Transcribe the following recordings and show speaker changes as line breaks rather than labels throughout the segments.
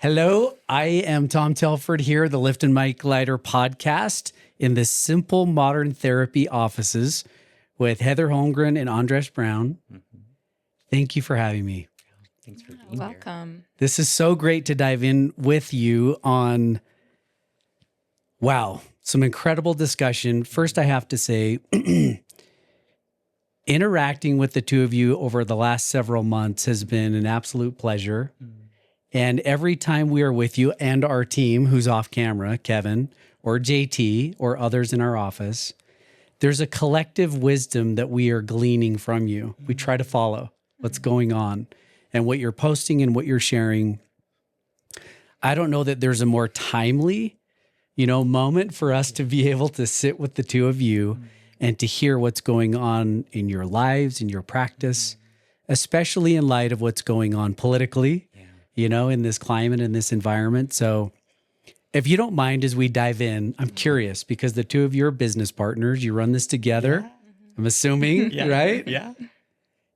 Hello, I am Tom Telford here, the Lift and Mike Glider podcast in the Simple Modern Therapy offices with Heather Holmgren and Andrés Brown. Thank you for having me.
Thanks for being
Welcome.
here.
This is so great to dive in with you on, wow, some incredible discussion. First, I have to say, interacting with the two of you over the last several months has been an absolute pleasure. And every time we are with you and our team, who's off camera, Kevin or JT or others in our office, there's a collective wisdom that we are gleaning from you. We try to follow what's going on and what you're posting and what you're sharing. I don't know that there's a more timely, moment for us to be able to sit with the two of you and to hear what's going on in your lives, in your practice, especially in light of what's going on politically. In this climate, in this environment. So if you don't mind, as we dive in, I'm curious because the two of you are business partners. You run this together, I'm assuming, right?
Yeah.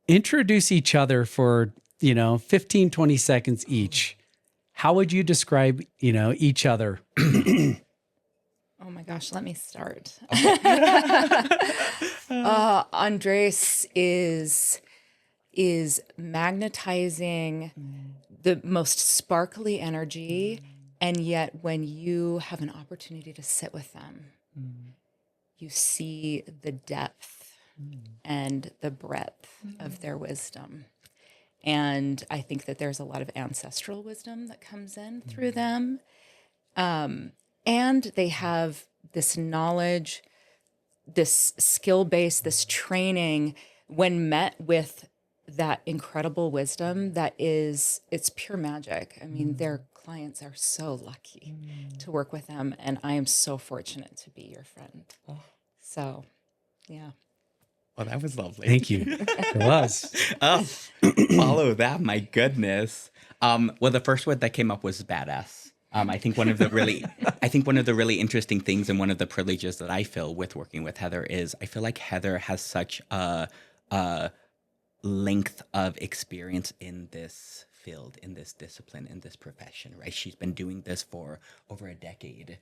Introduce each other for, 15, 20 seconds each. How would you describe, each other?
Oh my gosh, let me start. Andrés is magnetizing the most sparkly energy, and yet when you have an opportunity to sit with them, you see the depth and the breadth of their wisdom. And I think that there's a lot of ancestral wisdom that comes in through them. And they have this knowledge, this skill base, this training, when met with that incredible wisdom it's pure magic. I mean, their clients are so lucky to work with them, and I am so fortunate to be your friend. So, yeah.
Well, that was lovely.
Thank you. It was.
Follow that, my goodness. Well, the first word that came up was badass. I think one of the really interesting things and one of the privileges that I feel with working with Heather is I feel like Heather has such a length of experience in this field, in this discipline, in this profession, right? She's been doing this for over a decade,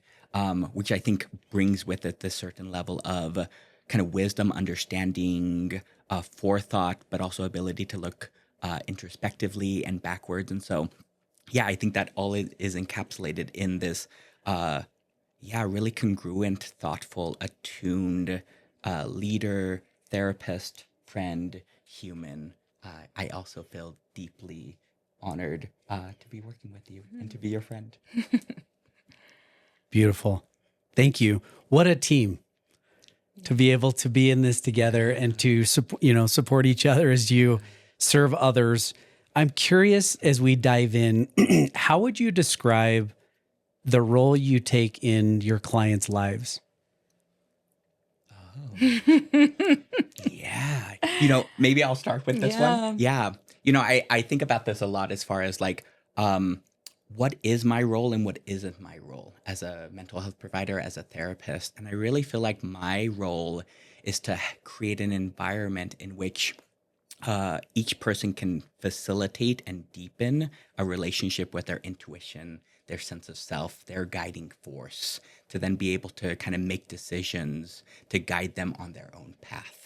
which I think brings with it this certain level of kind of wisdom, understanding, forethought, but also ability to look introspectively and backwards. And so, I think that all is encapsulated in this, really congruent, thoughtful, attuned leader, therapist, friend, human. I also feel deeply honored to be working with you and to be your friend.
Beautiful. Thank you. What a team to be able to be in this together and to support each other as you serve others. I'm curious as we dive in, how would you describe the role you take in your clients' lives?
Yeah. Maybe I'll start with this one. Yeah. I think about this a lot as far as like, what is my role and what isn't my role as a mental health provider, as a therapist. And I really feel like my role is to create an environment in which each person can facilitate and deepen a relationship with their intuition, their sense of self, their guiding force, to then be able to kind of make decisions to guide them on their own path.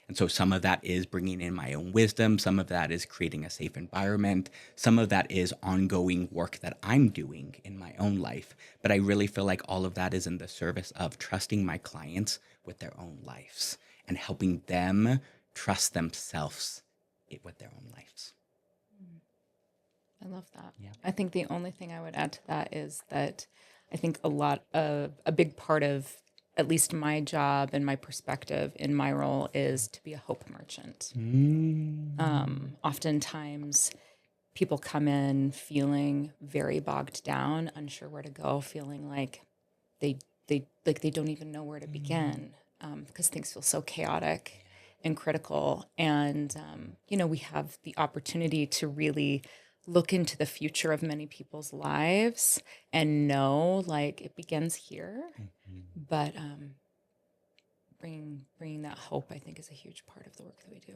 And so some of that is bringing in my own wisdom. Some of that is creating a safe environment. Some of that is ongoing work that I'm doing in my own life. But I really feel like all of that is in the service of trusting my clients with their own lives and helping them trust themselves with their own lives.
I love that.
Yeah.
I think the only thing I would add to that is that I think a big part of at least my job and my perspective in my role is to be a hope merchant. Oftentimes people come in feeling very bogged down, unsure where to go, feeling like they don't even know where to begin because things feel so chaotic and critical. And, we have the opportunity to really look into the future of many people's lives and know like it begins here. But bringing that hope, I think, is a huge part of the work that we do.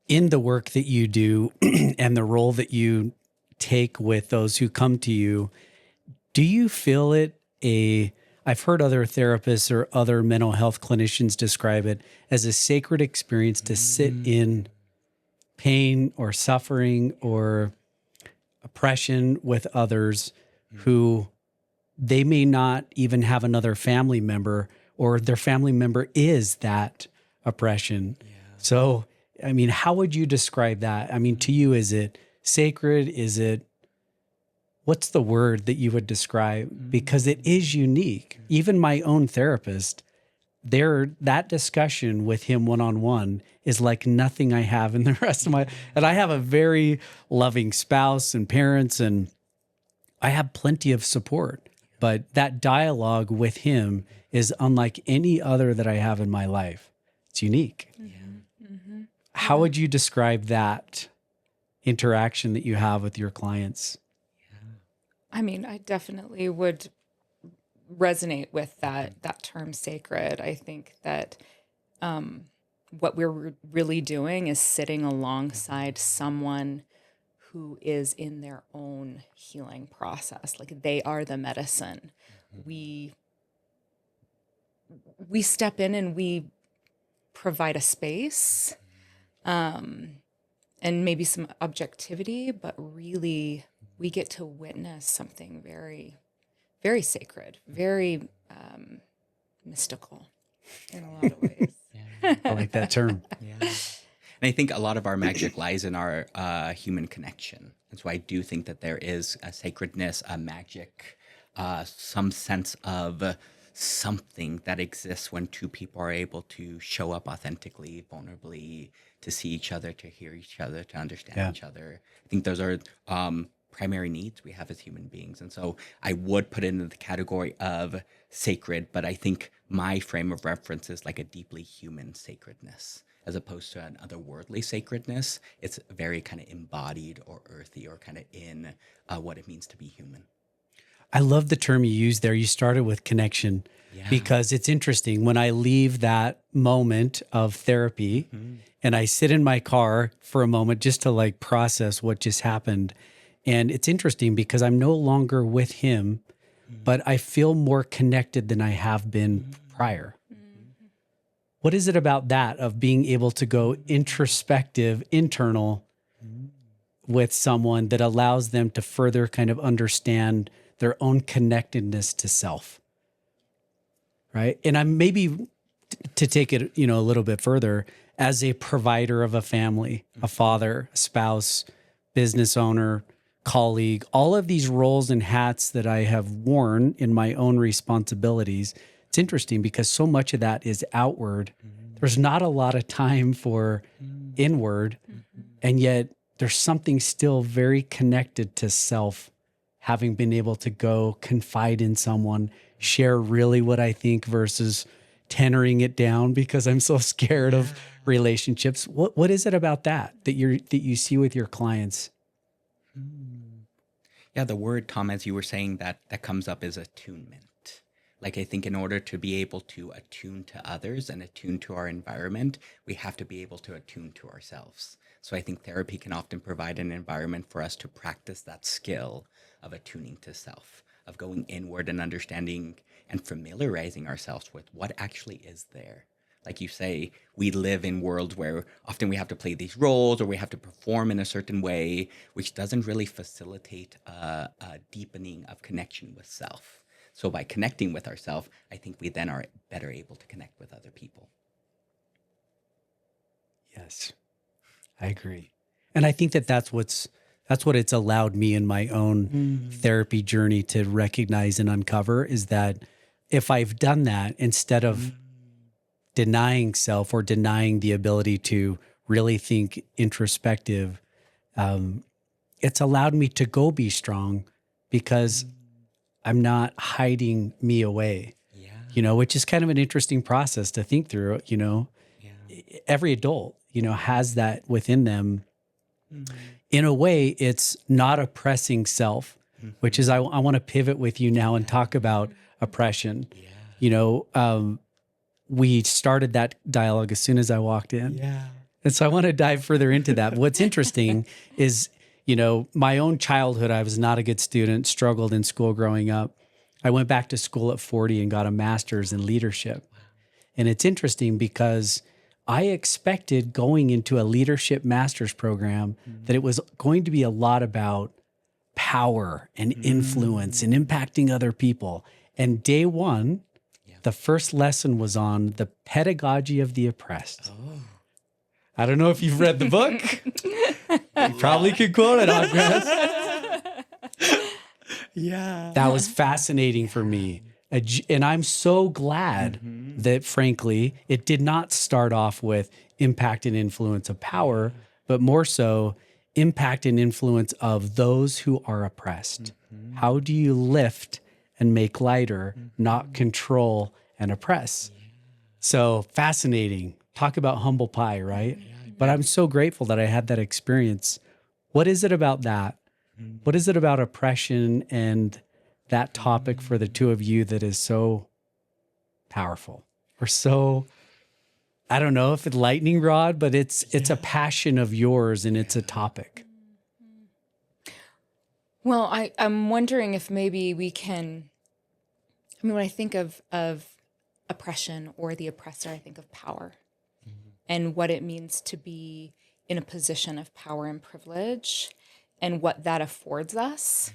In the work that you do and the role that you take with those who come to you. Do you feel it I've heard other therapists or other mental health clinicians describe it as a sacred experience to sit in pain or suffering or oppression with others who they may not even have another family member, or their family member is that oppression. Yeah. So, I mean, how would you describe that? I mean, to you, is it sacred? What's the word that you would describe? Because it is unique. Even my own therapist, that discussion with him one-on-one is like nothing I have in the rest of my, and I have a very loving spouse and parents, and I have plenty of support, but that dialogue with him is unlike any other that I have in my life. It's unique. How would you describe that interaction that you have with your clients?
I mean, I definitely would resonate with that term sacred. I think that what we're really doing is sitting alongside someone who is in their own healing process. Like, they are the medicine. We step in and we provide a space, and maybe some objectivity, but really we get to witness something very, very sacred, very mystical in a lot of ways.
I like that term.
Yeah. And I think a lot of our magic lies in our human connection. And so I do think that there is a sacredness, a magic, some sense of something that exists when two people are able to show up authentically, vulnerably, to see each other, to hear each other, to understand each other. I think those are primary needs we have as human beings. And so I would put it into the category of sacred, but I think my frame of reference is like a deeply human sacredness, as opposed to an otherworldly sacredness. It's very kind of embodied or earthy, or kind of in what it means to be human.
I love the term you used there. You started with connection, because it's interesting. When I leave that moment of therapy and I sit in my car for a moment just to like process what just happened. And it's interesting because I'm no longer with him, but I feel more connected than I have been prior. What is it about that, of being able to go introspective, internal with someone, that allows them to further kind of understand their own connectedness to self? Right. And I'm maybe to take it, a little bit further, as a provider of a family, a father, a spouse, business owner, colleague, all of these roles and hats that I have worn in my own responsibilities. It's interesting because so much of that is outward. There's not a lot of time for inward. And yet there's something still very connected to self, having been able to go confide in someone, share really what I think versus tenoring it down because I'm so scared of relationships. What is it about that you see with your clients?
Yeah, the word, Tom, as you were saying, that comes up is attunement. Like, I think in order to be able to attune to others and attune to our environment, we have to be able to attune to ourselves. So I think therapy can often provide an environment for us to practice that skill of attuning to self, of going inward and understanding and familiarizing ourselves with what actually is there. Like you say, we live in worlds where often we have to play these roles, or we have to perform in a certain way, which doesn't really facilitate a deepening of connection with self. So by connecting with ourselves, I think we then are better able to connect with other people.
Yes, I agree. And I think that's what it's allowed me in my own therapy journey to recognize and uncover, is that if I've done that, instead of denying self or denying the ability to really think introspective, it's allowed me to go be strong because I'm not hiding me away, which is kind of an interesting process to think through. Every adult, has that within them. In a way, it's not oppressing self, which is, I want to pivot with you now and talk about oppression. We started that dialogue as soon as I walked in. And so I want to dive further into that. What's interesting is, you know, my own childhood, I was not a good student, struggled in school growing up. I went back to school at 40 and got a master's in leadership. And it's interesting because I expected going into a leadership master's program that it was going to be a lot about power and influence and impacting other people. And day one, the first lesson was on the pedagogy of the oppressed. Oh. I don't know if you've read the book. You probably could quote it, Andrés.
Yeah.
That was fascinating for me. And I'm so glad that, frankly, it did not start off with impact and influence of power, but more so impact and influence of those who are oppressed. How do you lift and make lighter, not control and oppress? So fascinating. Talk about humble pie, right? But I'm so grateful that I had that experience. What is it about that? What is it about oppression and that topic for the two of you that is so powerful or so, I don't know if it's lightning rod, but it's a passion of yours and it's a topic.
Well, I'm wondering if maybe we can, I mean, when I think of oppression or the oppressor, I think of power and what it means to be in a position of power and privilege and what that affords us,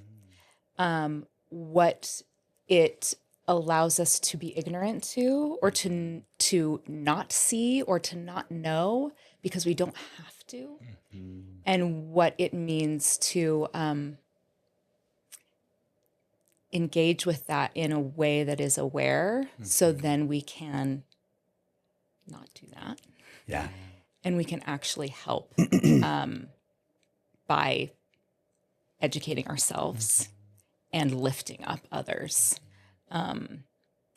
what it allows us to be ignorant to or to not see or to not know because we don't have to, and what it means to engage with that in a way that is aware, so then we can not do that.
Yeah.
And we can actually help by educating ourselves and lifting up others.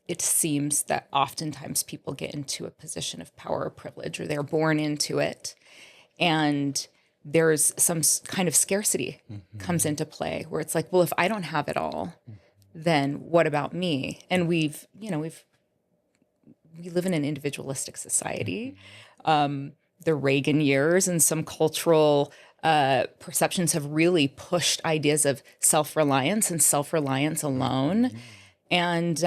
It seems that oftentimes people get into a position of power or privilege, or they're born into it, and there's some kind of scarcity comes into play where it's like, well, if I don't have it all, then what about me? And we live in an individualistic society. The Reagan years and some cultural perceptions have really pushed ideas of self-reliance and self-reliance alone. And,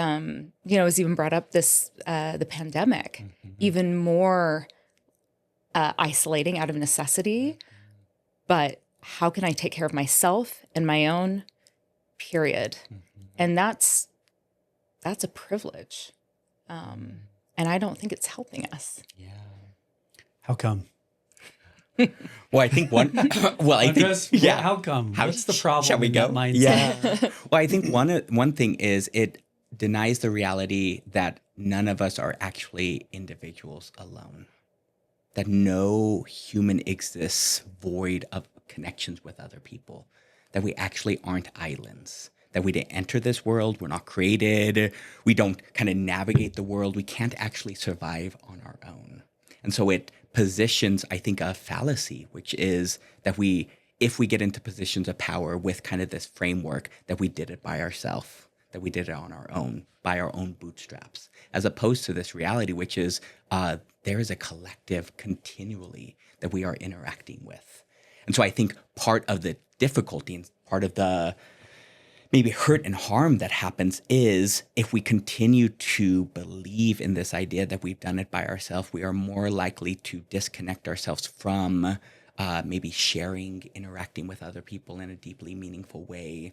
it was even brought up the pandemic, even more isolating out of necessity. But how can I take care of myself and my own, period? And that's a privilege. And I don't think it's helping us.
Yeah.
How come?
Well, I think one. Well, I think yeah.
How come? What's the problem?
Shall we
in
go?
that mindset?
Yeah. Well, I think one thing is it denies the reality that none of us are actually individuals alone. That no human exists void of connections with other people. That we actually aren't islands. That we didn't enter this world. We're not created. We don't kind of navigate the world. We can't actually survive on our own. And so it positions, I think, a fallacy, which is that if we get into positions of power with kind of this framework, that we did it by ourselves, that we did it on our own, by our own bootstraps, as opposed to this reality, which is there is a collective continually that we are interacting with. And so I think part of the difficulty and part of the maybe hurt and harm that happens is if we continue to believe in this idea that we've done it by ourselves, we are more likely to disconnect ourselves from maybe sharing, interacting with other people in a deeply meaningful way.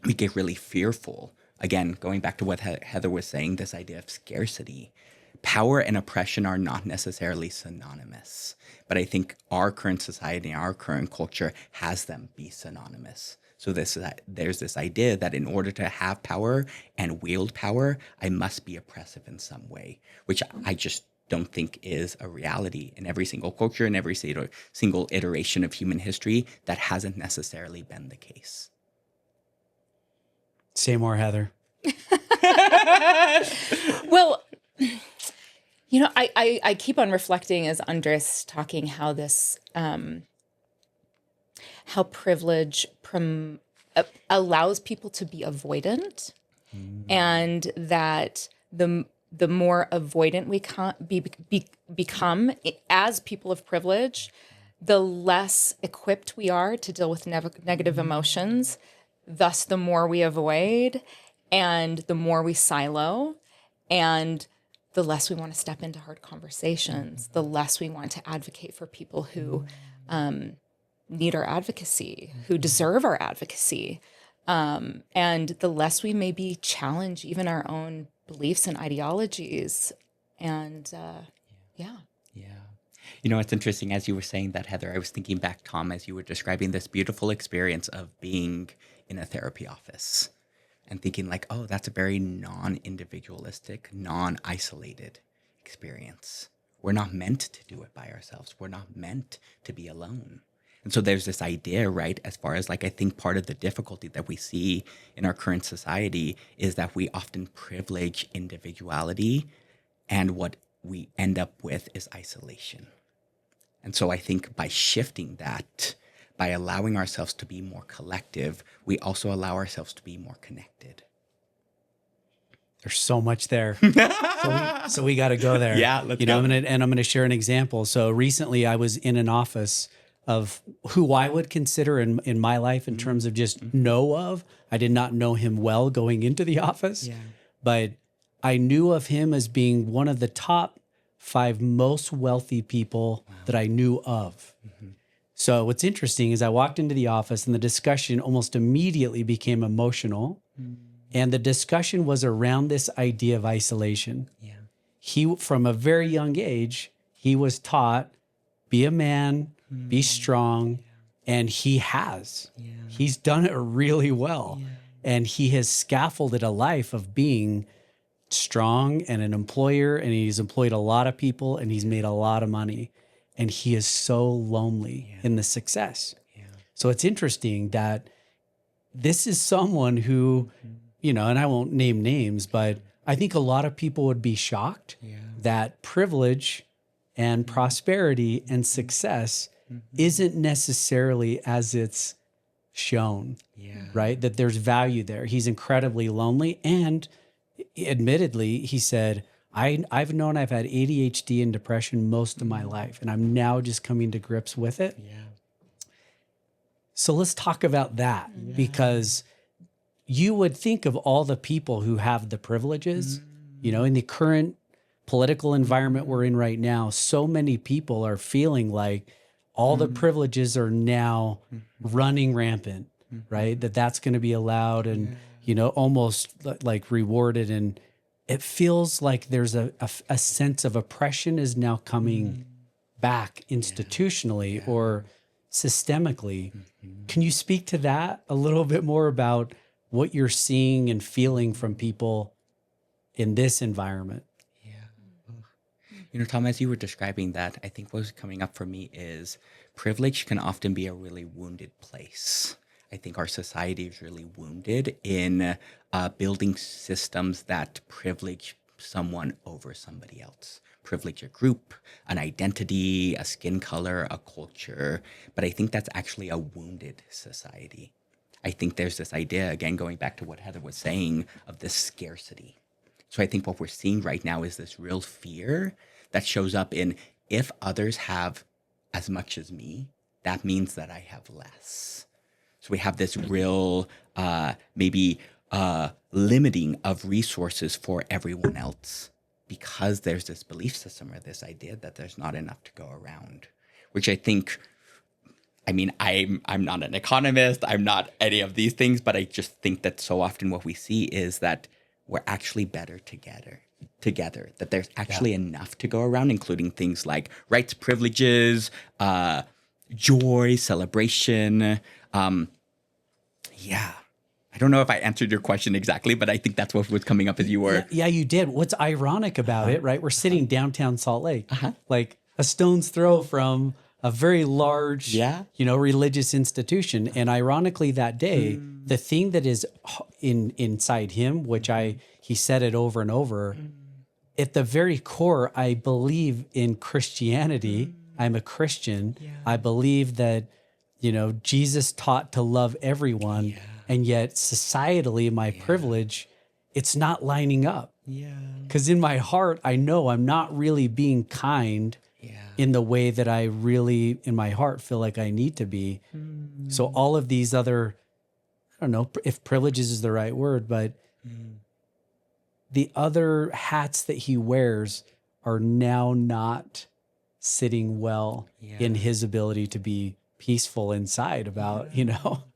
We get really fearful. Again, going back to what Heather was saying, this idea of scarcity. Power and oppression are not necessarily synonymous, but I think our current society, our current culture has them be synonymous. So there's this idea that in order to have power and wield power, I must be oppressive in some way, which I just don't think is a reality in every single culture, in every single iteration of human history. That hasn't necessarily been the case.
Say more, Heather.
Well, I keep on reflecting as Andrés talking how this, how privilege allows people to be avoidant, and that the more avoidant we become as people of privilege, the less equipped we are to deal with negative emotions, thus the more we avoid and the more we silo, and the less we want to step into hard conversations, the less we want to advocate for people who need our advocacy, who deserve our advocacy. And the less we maybe challenge even our own beliefs and ideologies. And yeah.
You know, it's interesting, as you were saying that, Heather, I was thinking back, Tom, as you were describing this beautiful experience of being in a therapy office and thinking like, oh, that's a very non-individualistic, non-isolated experience. We're not meant to do it by ourselves. We're not meant to be alone. And so there's this idea, right, as far as like, I think part of the difficulty that we see in our current society is that we often privilege individuality, and what we end up with is isolation. And so I think by shifting that, by allowing ourselves to be more collective, we also allow ourselves to be more connected.
There's so much there. So we got to go there.
Yeah, let's go.
I'm going to share an example. So recently I was in an office of who I would consider in my life in terms of just know of. I did not know him well going into the office, but I knew of him as being one of the top 5 most wealthy people that I knew of. So what's interesting is I walked into the office and the discussion almost immediately became emotional. And the discussion was around this idea of isolation. He, from a very young age, he was taught, be a man, be strong, and he has. He's done it really well. And he has scaffolded a life of being strong and an employer, and he's employed a lot of people, and he's made a lot of money, and he is so lonely in the success. So it's interesting that this is someone who, and I won't name names, but I think a lot of people would be shocked that privilege and prosperity and success isn't necessarily as it's shown, right? That there's value there. He's incredibly lonely, and admittedly, he said, I've known I've had ADHD and depression most of my life, and I'm now just coming to grips with it. So let's talk about that, because you would think of all the people who have the privileges, in the current political environment we're in right now, so many people are feeling like all the privileges are now running rampant, right? That's going to be allowed and, almost like rewarded. And it feels like there's a sense of oppression is now coming back institutionally or systemically. Can you speak to that a little bit more about what you're seeing and feeling from people in this environment?
Tom, as you were describing that, I think what was coming up for me is privilege can often be a really wounded place. I think our society is really wounded in building systems that privilege someone over somebody else. Privilege a group, an identity, a skin color, a culture. But I think that's actually a wounded society. I think there's this idea, again, going back to what Heather was saying, of this scarcity. So I think what we're seeing right now is this real fear that shows up in, if others have as much as me, that means that I have less. So we have this real, limiting of resources for everyone else, because there's this belief system or this idea that there's not enough to go around, which I think, I'm not an economist, I'm not any of these things, but I just think that so often what we see is that we're actually better together, that there's actually enough to go around, including things like rights, privileges, joy, celebration. I don't know if I answered your question exactly, but I think that's what was coming up as you were.
Yeah, you did. What's ironic about it, right? We're sitting downtown Salt Lake, like a stone's throw from a very large, religious institution. And ironically, that day, the thing that is inside him, which he said it over and over, at the very core, I believe in Christianity. I'm a Christian. I believe that, Jesus taught to love everyone. And yet societally, my privilege, it's not lining up. Because in my heart, I know I'm not really being kind in the way that I really, in my heart, feel like I need to be. So all of these other, I don't know if privileges is the right word, but the other hats that he wears are now not sitting well in his ability to be peaceful inside about,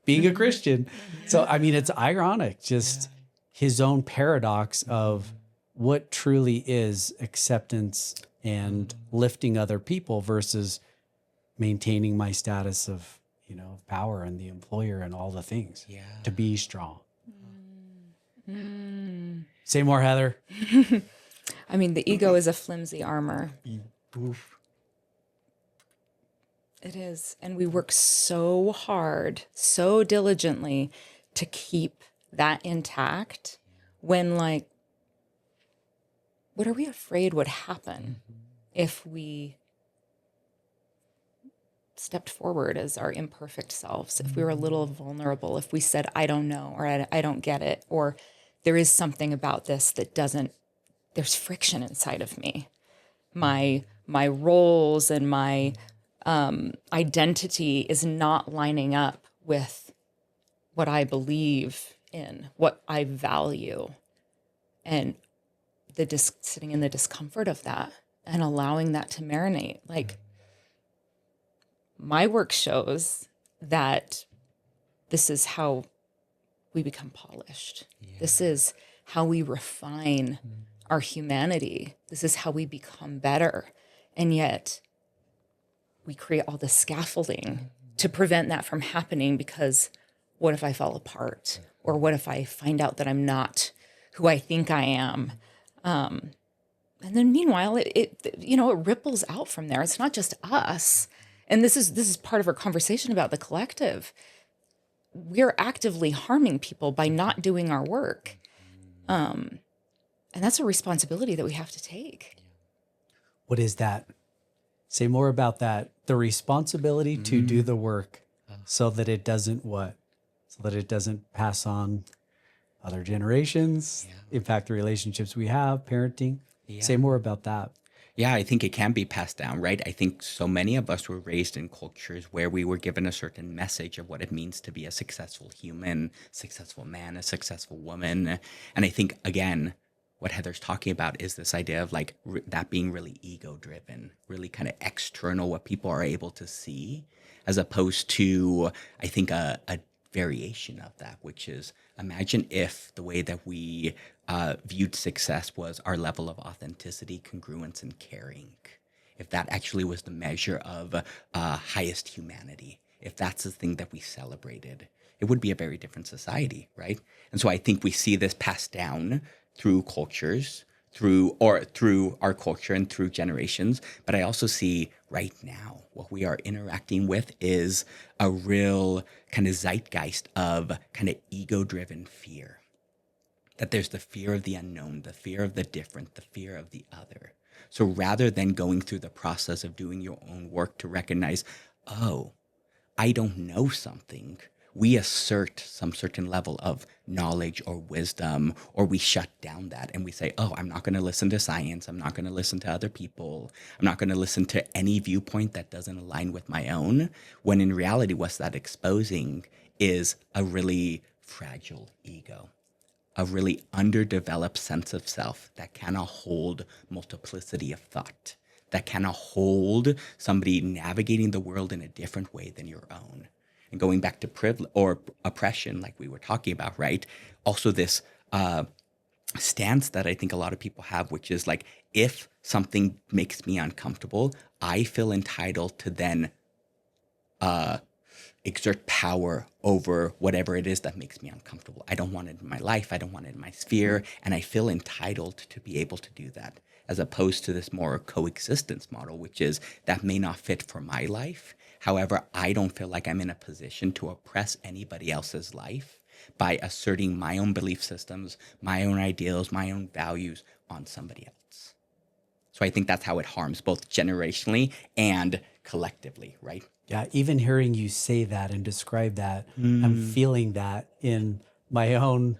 being a Christian. So, I mean, it's ironic, just his own paradox of what truly is acceptance and lifting other people versus maintaining my status of, power and the employer and all the things to be strong. Say more, Heather.
I mean, the ego is a flimsy armor. It is. And we work so hard, so diligently to keep that intact when, like, what are we afraid would happen if we stepped forward as our imperfect selves, if we were a little vulnerable, if we said, I don't know, or I don't get it, or there is something about this that there's friction inside of me. My roles and my identity is not lining up with what I believe in, what I value, and sitting in the discomfort of that and allowing that to marinate. Like, my work shows that this is how we become polished. This is how we refine our humanity. This is how we become better. And yet we create all the scaffolding to prevent that from happening, because what if I fall apart? Or what if I find out that I'm not who I think I am? And then meanwhile, it ripples out from there. It's not just us. And this is part of our conversation about the collective. We're actively harming people by not doing our work. And that's a responsibility that we have to take.
What is that? Say more about that. The responsibility to do the work so that it doesn't what? So that it doesn't pass on other generations, impact the relationships we have, parenting. Say more about that.
Yeah, I think it can be passed down, right? I think so many of us were raised in cultures where we were given a certain message of what it means to be a successful human, successful man, a successful woman. And I think, again, what Heather's talking about is this idea of like that being really ego driven, really kind of external, what people are able to see, as opposed to, I think, a variation of that, which is, imagine if the way that we viewed success was our level of authenticity, congruence, and caring. If that actually was the measure of highest humanity, if that's the thing that we celebrated, it would be a very different society, right? And so I think we see this passed down through cultures, through our culture and through generations. But I also see right now what we are interacting with is a real kind of zeitgeist of kind of ego-driven fear. That there's the fear of the unknown, the fear of the different, the fear of the other. So rather than going through the process of doing your own work to recognize, oh, I don't know something, we assert some certain level of knowledge or wisdom, or we shut down that and we say, oh, I'm not going to listen to science. I'm not going to listen to other people. I'm not going to listen to any viewpoint that doesn't align with my own. When in reality, what's that exposing is a really fragile ego, a really underdeveloped sense of self that cannot hold multiplicity of thought, that cannot hold somebody navigating the world in a different way than your own. And going back to privilege or oppression, like we were talking about, right? Also this stance that I think a lot of people have, which is like, if something makes me uncomfortable, I feel entitled to then exert power over whatever it is that makes me uncomfortable. I don't want it in my life. I don't want it in my sphere. And I feel entitled to be able to do that, as opposed to this more coexistence model, which is that may not fit for my life. However, I don't feel like I'm in a position to oppress anybody else's life by asserting my own belief systems, my own ideals, my own values on somebody else. So I think that's how it harms both generationally and collectively, right?
Yeah, even hearing you say that and describe that, I'm feeling that in my own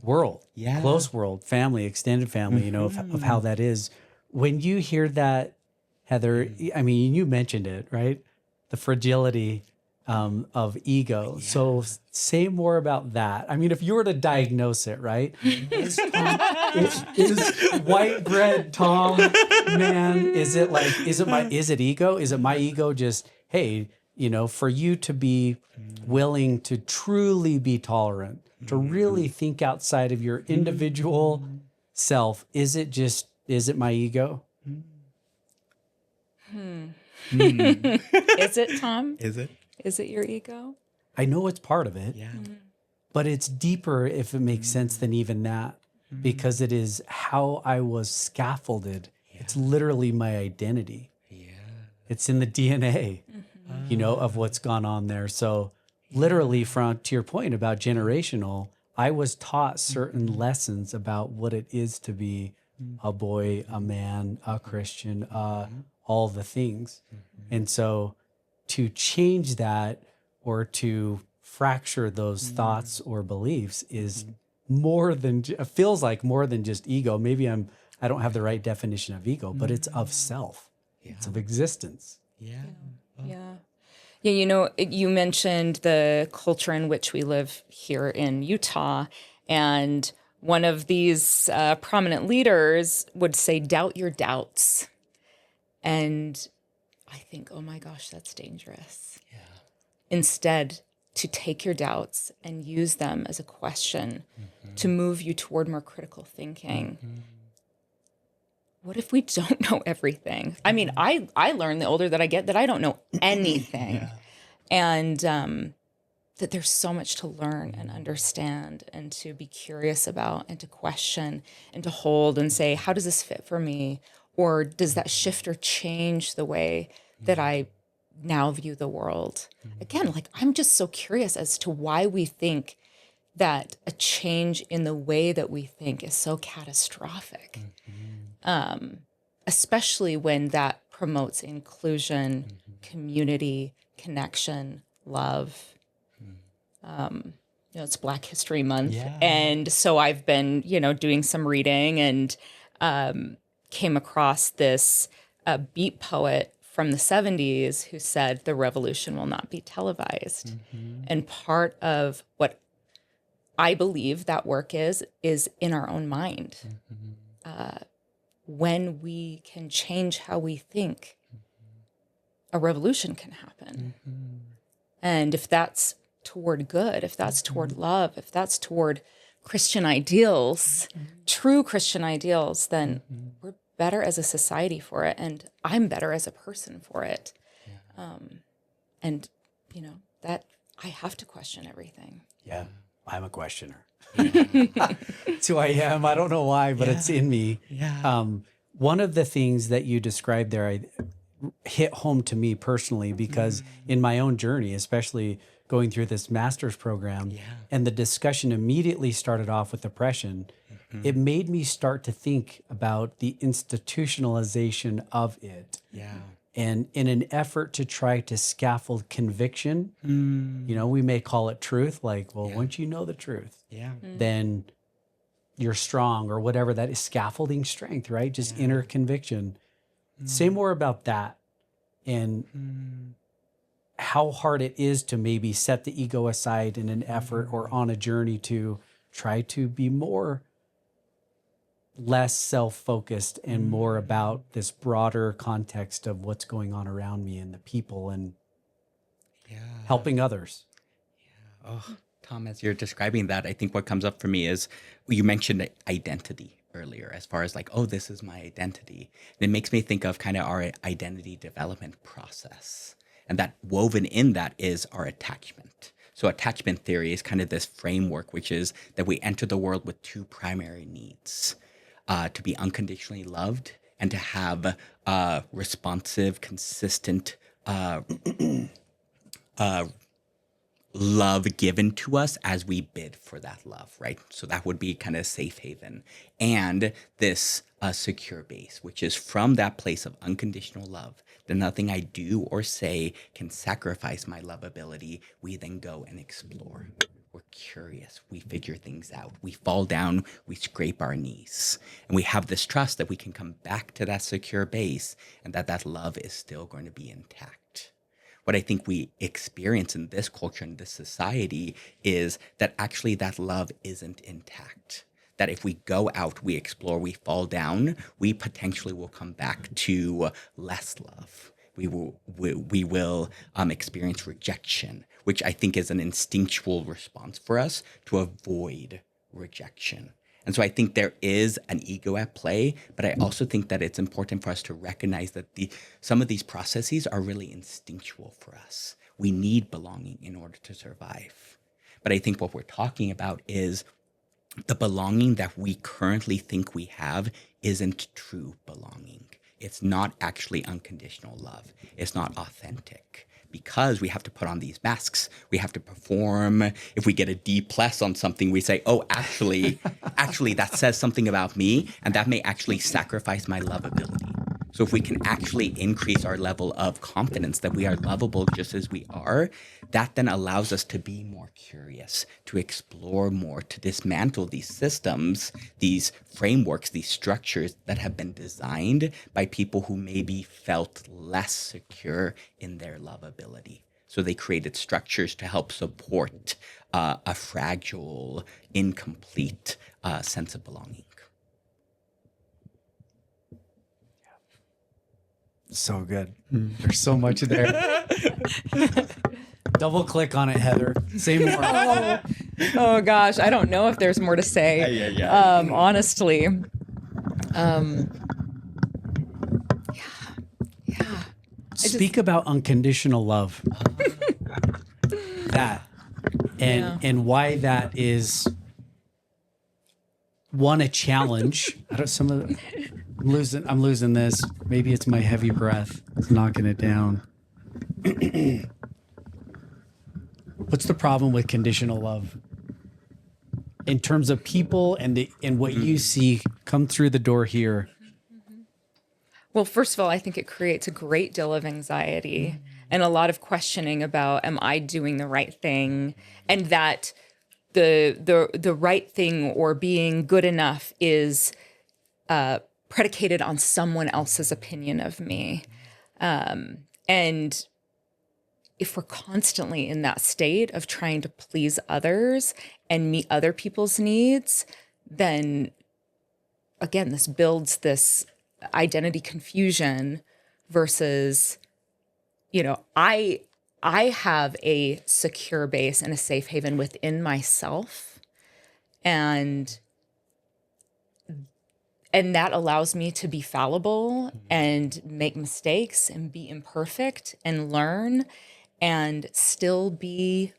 world, close world, family, extended family, of how that is. When you hear that Heather, I mean, you mentioned it, right? The fragility of ego.
Yeah.
So say more about that. I mean, if you were to diagnose it, right? Is white bread Tom, man, is it ego? Is it my ego just, hey, for you to be willing to truly be tolerant, to really think outside of your individual self, is it my ego?
Is it, Tom?
Is it?
Is it your ego?
I know it's part of it,
Yeah.
but it's deeper, if it makes sense, than even that, because it is how I was scaffolded. It's literally my identity.
Yeah.
It's in the DNA, of what's gone on there. So literally, to your point about generational, I was taught certain lessons about what it is to be a boy, a man, a Christian, all the things. And so to change that or to fracture those thoughts or beliefs is feels like more than just ego. Maybe I don't have the right definition of ego, but it's of self.
Yeah.
It's of existence.
Yeah.
Yeah. Yeah, you mentioned the culture in which we live here in Utah, and one of these prominent leaders would say, doubt your doubts. And I think, oh my gosh, that's dangerous.
Yeah.
Instead, to take your doubts and use them as a question to move you toward more critical thinking. What if we don't know everything? I mean, I learn the older that I get that I don't know anything. And that there's so much to learn and understand and to be curious about and to question and to hold and say, how does this fit for me? Or does that shift or change the way that I now view the world? Again, like, I'm just so curious as to why we think that a change in the way that we think is so catastrophic, especially when that promotes inclusion, community, connection, love. It's Black History Month.
Yeah.
And so I've been, doing some reading and came across this beat poet from the 70s who said the revolution will not be televised. And part of what I believe that work is in our own mind. When we can change how we think, a revolution can happen. And if that's toward good, if that's toward love, if that's toward Christian ideals, true Christian ideals, then we're better as a society for it. And I'm better as a person for it. And, that I have to question everything.
Yeah, I'm a questioner. That's who I am. I don't know why, but it's in me.
Yeah.
One of the things that you described there hit home to me personally, because in my own journey, especially going through this master's program, and the discussion immediately started off with oppression, it made me start to think about the institutionalization of it.
Yeah.
And in an effort to try to scaffold conviction, we may call it truth. Like, well, once you know the truth, then you're strong, or whatever that is, scaffolding strength, right? Just inner conviction. Say more about that and how hard it is to maybe set the ego aside in an effort or on a journey to try to be less self-focused and more about this broader context of what's going on around me and the people and helping others.
Oh, Tom, as you're describing that, I think what comes up for me is, you mentioned identity earlier, as far as like, oh, this is my identity. And it makes me think of kind of our identity development process. And that woven in that is our attachment. So attachment theory is kind of this framework, which is that we enter the world with two primary needs: to be unconditionally loved and to have responsive, consistent love given to us as we bid for that love, right? So that would be kind of safe haven. And this secure base, which is from that place of unconditional love, that nothing I do or say can sacrifice my lovability. We then go and explore. We're curious. We figure things out. We fall down, we scrape our knees, and we have this trust that we can come back to that secure base and that love is still going to be intact. What I think we experience in this culture, in this society, is that actually that love isn't intact. That if we go out, we explore, we fall down, we potentially will come back to less love. We will experience rejection, which I think is an instinctual response for us to avoid rejection. And so I think there is an ego at play, but I also think that it's important for us to recognize that some of these processes are really instinctual for us. We need belonging in order to survive. But I think what we're talking about is the belonging that we currently think we have isn't true belonging. It's not actually unconditional love. It's not authentic because we have to put on these masks. We have to perform. If we get a D+ on something, we say, oh, actually, that says something about me, and that may actually sacrifice my lovability. So if we can actually increase our level of confidence that we are lovable just as we are, that then allows us to be more curious, to explore more, to dismantle these systems, these frameworks, these structures that have been designed by people who maybe felt less secure in their lovability. So they created structures to help support a fragile, incomplete sense of belonging.
So good. There's so much there. Double click on it, Heather. Say more.
Oh gosh, I don't know if there's more to say. Honestly.
Speak about unconditional love. That. And why that is one, a challenge. I'm losing this. Maybe it's my heavy breath. It's knocking it down. What's the problem with conditional love? In terms of people and what you see come through the door here.
Well, first of all, I think it creates a great deal of anxiety and a lot of questioning about, am I doing the right thing? And that the right thing or being good enough is predicated on someone else's opinion of me. And if we're constantly in that state of trying to please others and meet other people's needs, then again, this builds this identity confusion versus, I have a secure base and a safe haven within myself. And that allows me to be fallible and make mistakes and be imperfect and learn and still be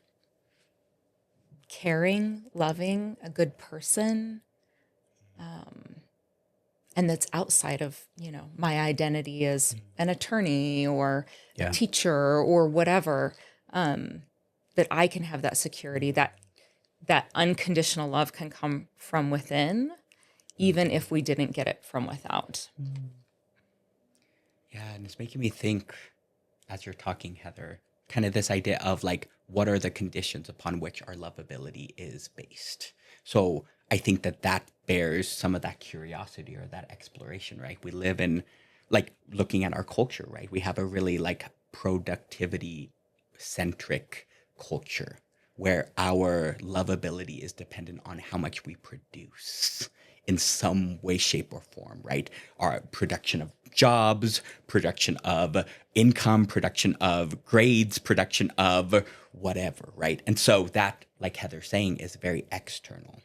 caring, loving, a good person. And that's outside of, my identity as an attorney or a teacher or whatever, that I can have that security, that unconditional love can come from within, even if we didn't get it from without.
Yeah, and it's making me think, as you're talking, Heather, kind of this idea of like, what are the conditions upon which our lovability is based? So I think that bears some of that curiosity or that exploration, right? We live in, like, looking at our culture, right? We have a really like productivity-centric culture where our lovability is dependent on how much we produce in some way, shape, or form, right? Our production of jobs, production of income, production of grades, production of whatever, right? And so that, like Heather's saying, is very external.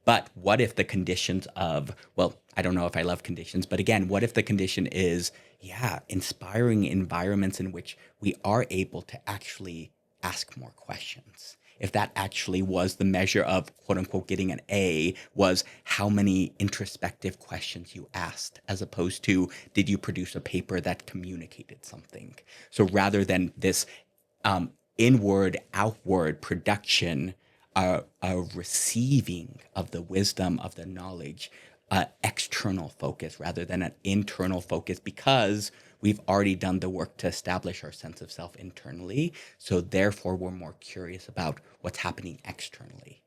But what if the conditions of, well, I don't know if I love conditions, but again, what if the condition is, inspiring environments in which we are able to actually ask more questions? If that actually was the measure of, quote unquote, getting an A, was how many introspective questions you asked, as opposed to, did you produce a paper that communicated something? So rather than this inward, outward production, a receiving of the wisdom, of the knowledge, external focus rather than an internal focus, because we've already done the work to establish our sense of self internally. So therefore, we're more curious about what's happening externally.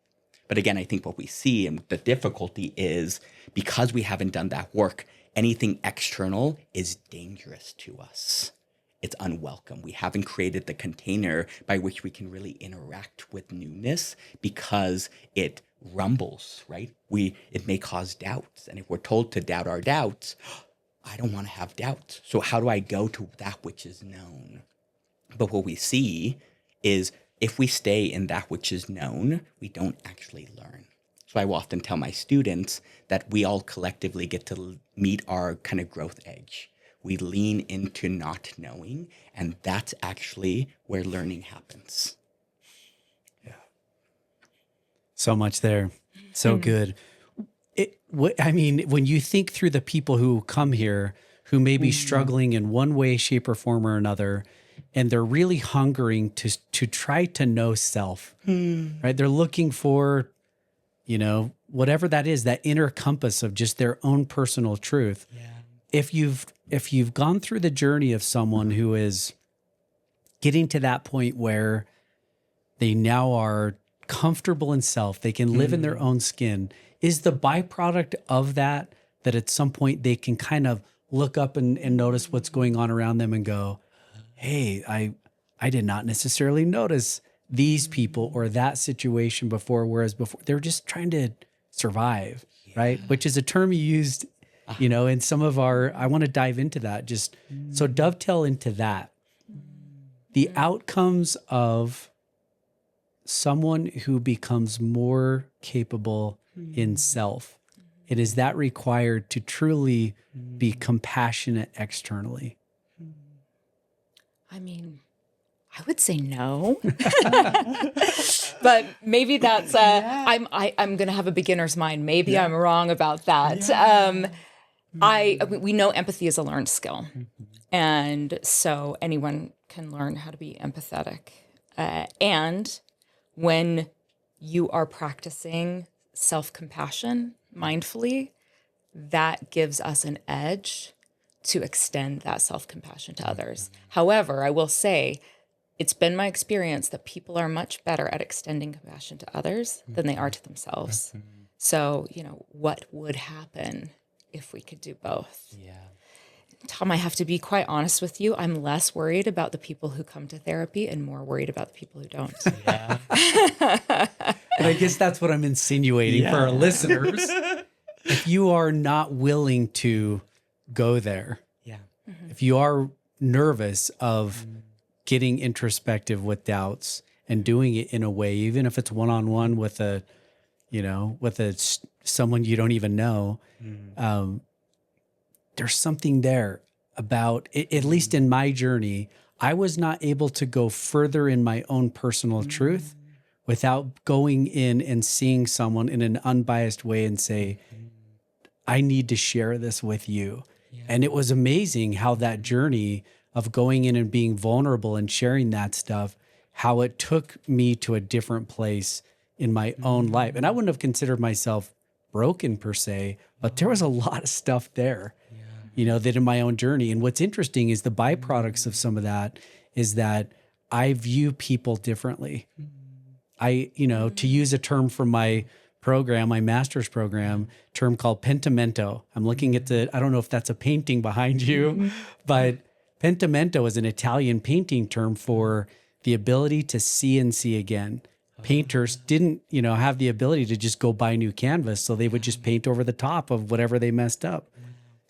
But again, I think what we see and the difficulty is because we haven't done that work, anything external is dangerous to us. It's unwelcome. We haven't created the container by which we can really interact with newness because it rumbles, right? It may cause doubts. And if we're told to doubt our doubts, I don't want to have doubts. So how do I go to that which is known? But what we see is if we stay in that which is known, we don't actually learn. So I will often tell my students that we all collectively get to meet our kind of growth edge. We lean into not knowing, and that's actually where learning happens.
Yeah. So much there. So good. I mean, when you think through the people who come here who may be struggling in one way, shape, or form or another, and they're really hungering to try to know self, right? They're looking for, whatever that is, that inner compass of just their own personal truth. Yeah. If you've gone through the journey of someone who is getting to that point where they now are comfortable in self, they can live in their own skin, is the byproduct of that at some point they can kind of look up and notice what's going on around them and go, hey, I did not necessarily notice these people or that situation before, whereas before they're just trying to survive, right? Which is a term you used, in some of I want to dive into that, just so dovetail into that. The outcomes of someone who becomes more capable in self, it is that required to truly be compassionate externally.
I mean, I would say no, but maybe that's I'm going to have a beginner's mind. Maybe I'm wrong about that. We know empathy is a learned skill, and so anyone can learn how to be empathetic. And when you are practicing self-compassion mindfully, that gives us an edge to extend that self-compassion to others. However, I will say, it's been my experience that people are much better at extending compassion to others than they are to themselves. So, what would happen if we could do both? Yeah. Tom, I have to be quite honest with you. I'm less worried about the people who come to therapy and more worried about the people who don't.
Yeah. And I guess that's what I'm insinuating for our listeners. If you are not willing to go there, if you are nervous of getting introspective with doubts and doing it in a way, even if it's one-on-one with someone you don't even know, there's something there about it, at least in my journey. I was not able to go further in my own personal truth without going in and seeing someone in an unbiased way and say, I need to share this with you. Yeah. And it was amazing how that journey of going in and being vulnerable and sharing that stuff, how it took me to a different place in my own life. And I wouldn't have considered myself broken per se, but there was a lot of stuff there, that in my own journey. And what's interesting is the byproducts of some of that is that I view people differently. To use a term from my program, my master's program, term called pentimento. I'm looking at I don't know if that's a painting behind you, but pentimento is an Italian painting term for the ability to see and see again. Painters didn't, have the ability to just go buy new canvas, so they would just paint over the top of whatever they messed up.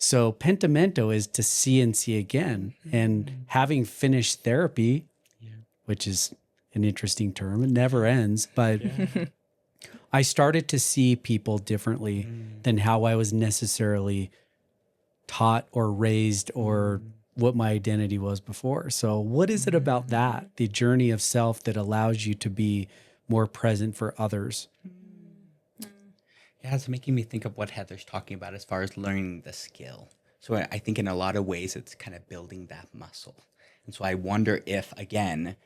So pentimento is to see and see again. And having finished therapy, which is an interesting term, it never ends, but I started to see people differently than how I was necessarily taught or raised or what my identity was before. So what is it about that, the journey of self, that allows you to be more present for others?
Yeah, it's making me think of what Heather's talking about as far as learning the skill. So I think in a lot of ways, it's kind of building that muscle. And so I wonder if, again,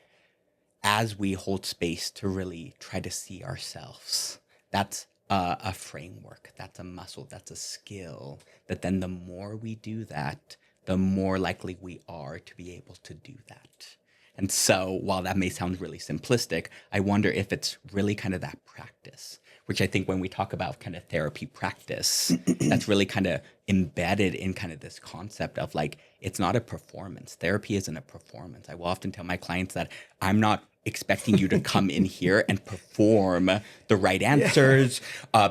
as we hold space to really try to see ourselves, that's a framework, that's a muscle, that's a skill, that then the more we do that, the more likely we are to be able to do that. And so while that may sound really simplistic, I wonder if it's really kind of that practice which I think when we talk about kind of therapy practice, that's really kind of embedded in kind of this concept of like, it's not a performance. Therapy isn't a performance. I will often tell my clients that I'm not expecting you to come in here and perform the right answers,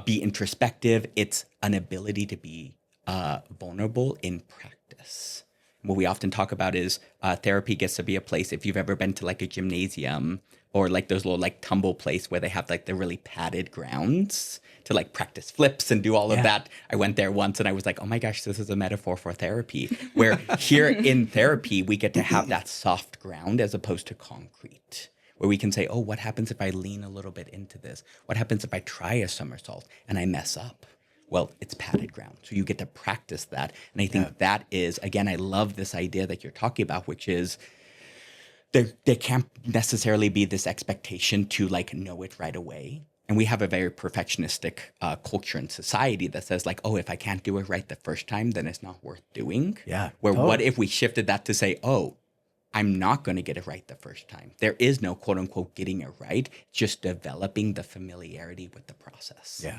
be introspective. It's an ability to be vulnerable in practice. What we often talk about is therapy gets to be a place, if you've ever been to like a gymnasium or like those little like tumble place where they have like the really padded grounds to like practice flips and do all of that. I went there once and I was like, oh my gosh, this is a metaphor for therapy. Where here in therapy, we get to have that soft ground as opposed to concrete. Where we can say, oh, what happens if I lean a little bit into this? What happens if I try a somersault and I mess up? Well, it's padded ground. So you get to practice that. And I think that is, again, I love this idea that you're talking about, which is there can't necessarily be this expectation to like know it right away. And we have a very perfectionistic culture in society that says like, oh, if I can't do it right the first time, then it's not worth doing.
Yeah.
What if we shifted that to say, oh, I'm not going to get it right the first time. There is no quote unquote getting it right, just developing the familiarity with the process.
Yeah.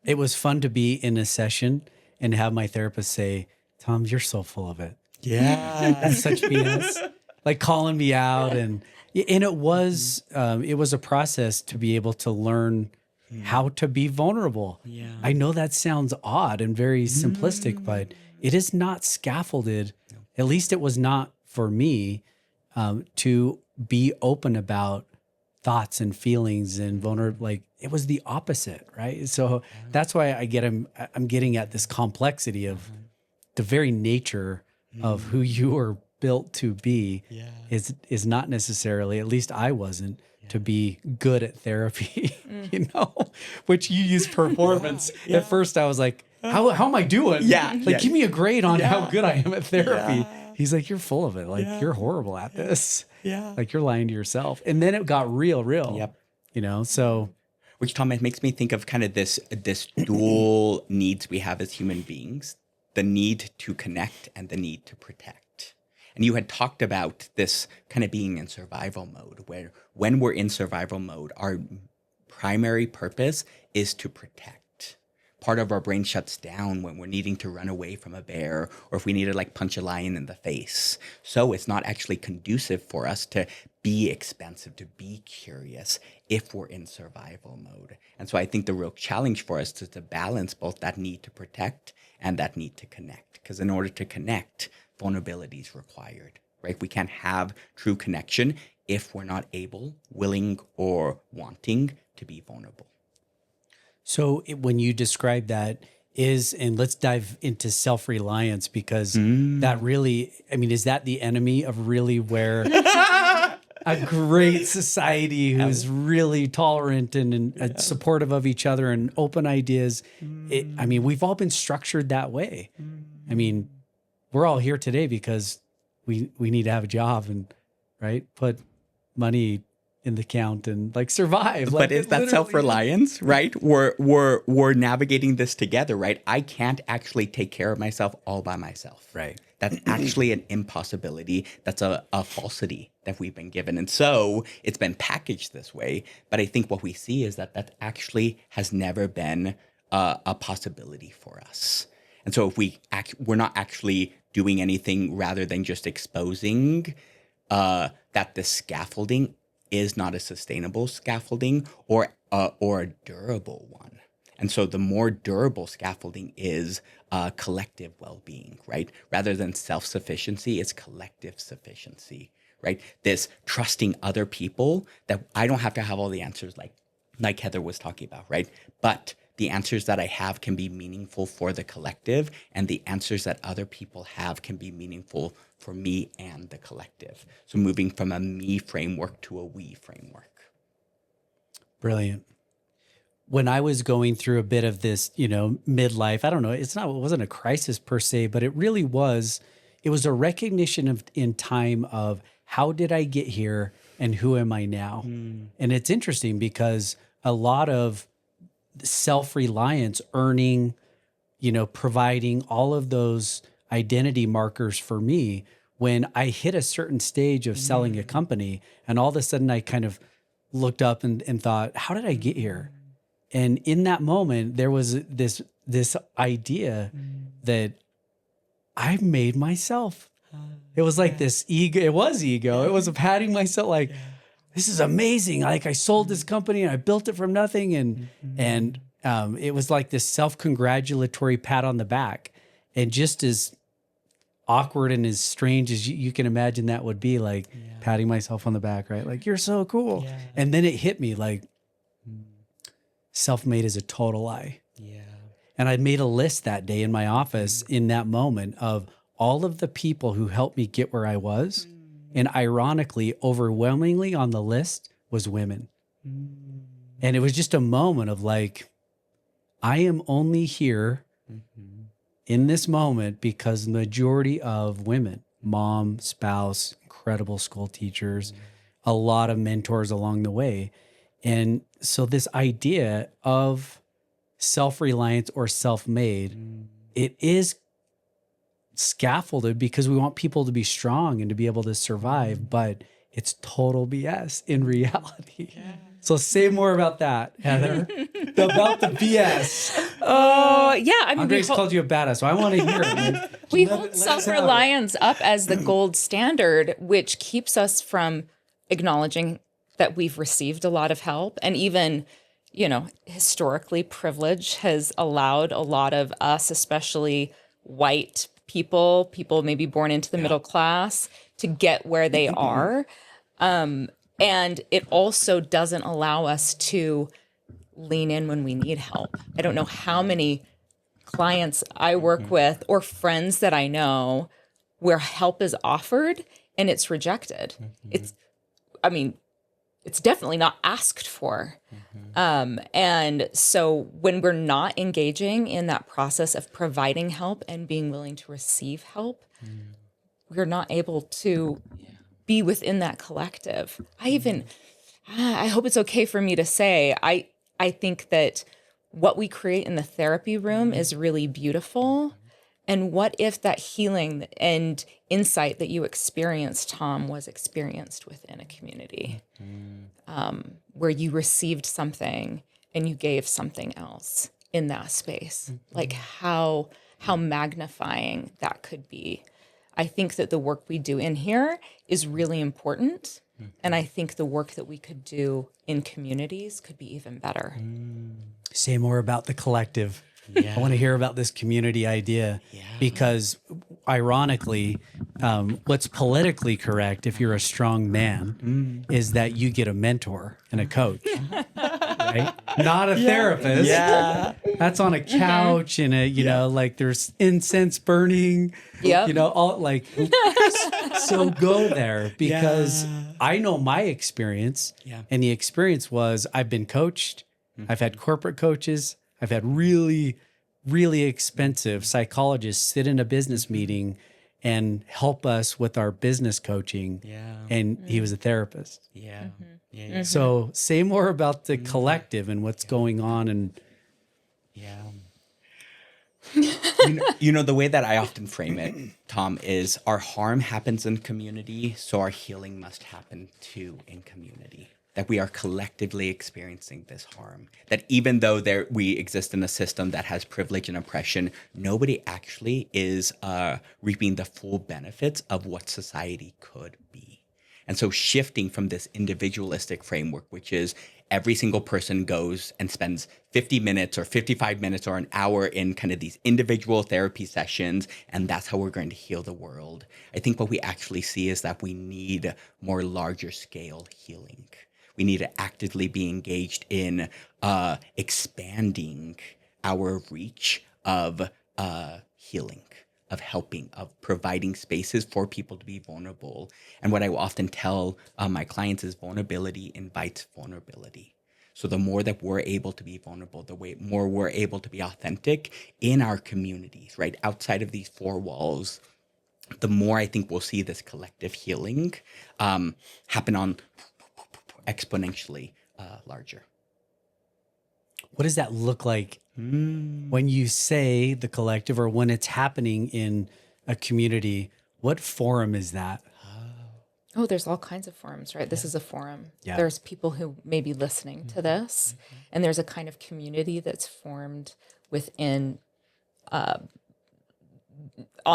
It was fun to be in a session and have my therapist say, Tom, you're so full of it.
Yeah.
That's such BS. Like calling me out. And it was a process to be able to learn how to be vulnerable.
Yeah.
I know that sounds odd and very simplistic, but it is not scaffolded. No. At least it was not for me to be open about thoughts and feelings and vulnerable. Like it was the opposite, right? So that's why I'm getting at this complexity of the very nature of who you are built to be is not necessarily, at least I wasn't, to be good at therapy, you know, which you use performance. At first I was like, how am I doing? Give me a grade on how good I am at therapy. He's like, you're full of it. Like you're horrible at this. Like you're lying to yourself. And then it got real, you know, so.
Which, Tom, it makes me think of kind of this dual needs we have as human beings, the need to connect and the need to protect. And you had talked about this kind of being in survival mode, where when we're in survival mode, our primary purpose is to protect. Part of our brain shuts down when we're needing to run away from a bear or if we need to like punch a lion in the face. So it's not actually conducive for us to be expansive, to be curious if we're in survival mode. And so I think the real challenge for us is to balance both that need to protect and that need to connect. Because in order to connect, vulnerability is required, right? We can't have true connection if we're not able, willing, or wanting to be vulnerable.
So when you describe that and let's dive into self-reliance, because that really, I mean, is that the enemy of really where a great society who's really tolerant and supportive of each other and open ideas? I mean, we've all been structured that way. I mean, we're all here today because we need to have a job and put money in the count and like survive.
But is that self-reliance, right? We're navigating this together, right? I can't actually take care of myself all by myself.
Right.
That's actually an impossibility. That's a falsity that we've been given. And so it's been packaged this way. But I think what we see is that actually has never been a possibility for us. And so if we're not actually doing anything rather than just exposing that the scaffolding is not a sustainable scaffolding or a durable one. And so the more durable scaffolding is collective well-being, right? Rather than self-sufficiency, it's collective sufficiency, right? This trusting other people that I don't have to have all the answers like Heather was talking about, right? But the answers that I have can be meaningful for the collective, and the answers that other people have can be meaningful for me and the collective. So moving from a me framework to a we framework.
Brilliant. When I was going through a bit of this, midlife, I don't know, it wasn't a crisis per se, but it really was. It was a recognition in time of how did I get here and who am I now? And it's interesting because a lot of self-reliance, earning, providing all of those identity markers for me, when I hit a certain stage of selling a company and all of a sudden I kind of looked up and thought, how did I get here? And in that moment, there was this idea that I made myself. It was like this ego. It was ego. It was a patting myself like, this is amazing. Like I sold this company and I built it from nothing. And it was like this self-congratulatory pat on the back. And just as awkward and as strange as you can imagine that would be, like patting myself on the back, right? Like, you're so cool. Yeah. And then it hit me like, self-made is a total lie. Yeah. And I made a list that day in my office in that moment of all of the people who helped me get where I was. And ironically, overwhelmingly on the list was women. And it was just a moment of like, I am only here in this moment because the majority of women, mom, spouse, incredible school teachers, a lot of mentors along the way. And so this idea of self-reliance or self-made, it is scaffolded because we want people to be strong and to be able to survive, but it's total BS in reality. Yeah. So say more about that, Heather, about the BS.
Oh, yeah. I mean,
Andrés called you a badass, so I want to hear it.
We hold self-reliance up as the gold standard, which keeps us from acknowledging that we've received a lot of help. And even, historically, privilege has allowed a lot of us, especially white people maybe born into the middle class, to get where they are. And it also doesn't allow us to lean in when we need help. I don't know how many clients I work with or friends that I know where help is offered and it's rejected. It's definitely not asked for. And so when we're not engaging in that process of providing help and being willing to receive help, we're not able to be within that collective. I hope it's okay for me to say, I think that what we create in the therapy room is really beautiful. And what if that healing and insight that you experienced, Tom, was experienced within a community where you received something and you gave something else in that space? Like how magnifying that could be. I think that the work we do in here is really important. And I think the work that we could do in communities could be even better.
Say more about the collective. Yeah. I want to hear about this community idea because ironically, what's politically correct if you're a strong man is that you get a mentor and a coach, right? Not a therapist. Yeah. That's on a couch and like there's incense burning, all like, so go there because I know my experience and the experience was I've been coached. I've had corporate coaches. I've had really, really expensive psychologists sit in a business meeting and help us with our business coaching. Yeah. And he was a therapist. Yeah. So say more about the collective and what's going on. And
the way that I often frame it, Tom, is our harm happens in community, so our healing must happen too in community. That we are collectively experiencing this harm. That even though we exist in a system that has privilege and oppression, nobody actually is reaping the full benefits of what society could be. And so shifting from this individualistic framework, which is every single person goes and spends 50 minutes or 55 minutes or an hour in kind of these individual therapy sessions, and that's how we're going to heal the world. I think what we actually see is that we need more larger scale healing. We need to actively be engaged in expanding our reach of healing, of helping, of providing spaces for people to be vulnerable. And what I will often tell my clients is vulnerability invites vulnerability. So the more that we're able to be vulnerable, more we're able to be authentic in our communities, right? Outside of these four walls, the more I think we'll see this collective healing happen on exponentially larger.
What does that look like when you say the collective or when it's happening in a community? What forum is that?
Oh, there's all kinds of forums, right? This is a forum.
Yeah.
There's people who may be listening to this, and there's a kind of community that's formed within on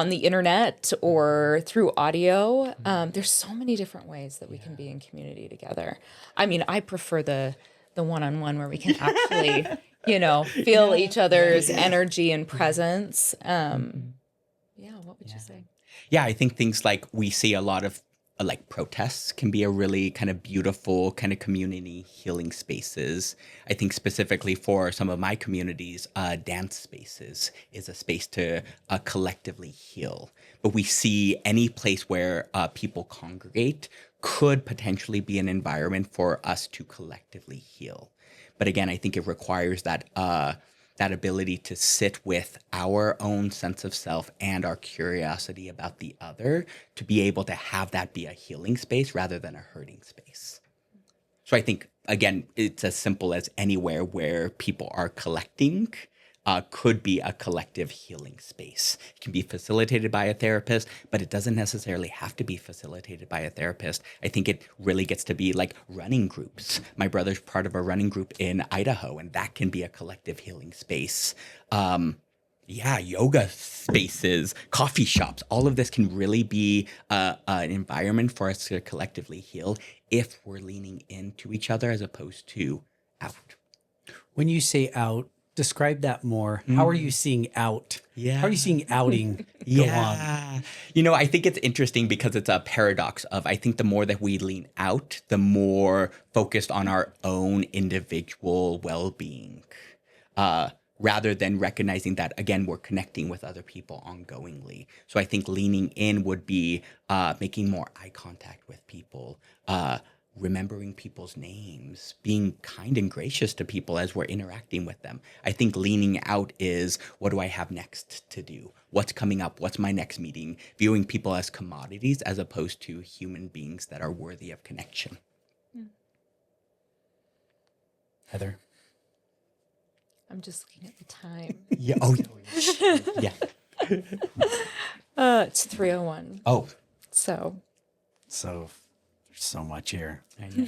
the internet or through audio. There's so many different ways that we can be in community together. I mean, I prefer the one-on-one where we can actually, feel each other's energy and presence. What would you say?
Yeah, I think things like we see a lot of like protests can be a really kind of beautiful kind of community healing spaces. I think specifically for some of my communities, dance spaces is a space to collectively heal. But we see any place where people congregate could potentially be an environment for us to collectively heal. But again, I think it requires that ability to sit with our own sense of self and our curiosity about the other to be able to have that be a healing space rather than a hurting space. So I think, again, it's as simple as anywhere where people are collecting could be a collective healing space. It can be facilitated by a therapist, but it doesn't necessarily have to be facilitated by a therapist. I think it really gets to be like running groups. My brother's part of a running group in Idaho, and that can be a collective healing space. Yoga spaces, coffee shops, all of this can really be an environment for us to collectively heal if we're leaning into each other as opposed to out.
When you say out, describe that more. How are you seeing out?
Yeah.
How are you seeing outing go on?
I think it's interesting because it's a paradox of, I think the more that we lean out, the more focused on our own individual well-being, rather than recognizing that, again, we're connecting with other people ongoingly. So I think leaning in would be making more eye contact with people, remembering people's names, being kind and gracious to people as we're interacting with them. I think leaning out is, what do I have next to do? What's coming up? What's my next meeting? Viewing people as commodities as opposed to human beings that are worthy of connection.
Heather?
I'm just looking at the time.
Yeah. Oh, yeah.
It's 3:01.
Oh.
So there's so much here.
I know.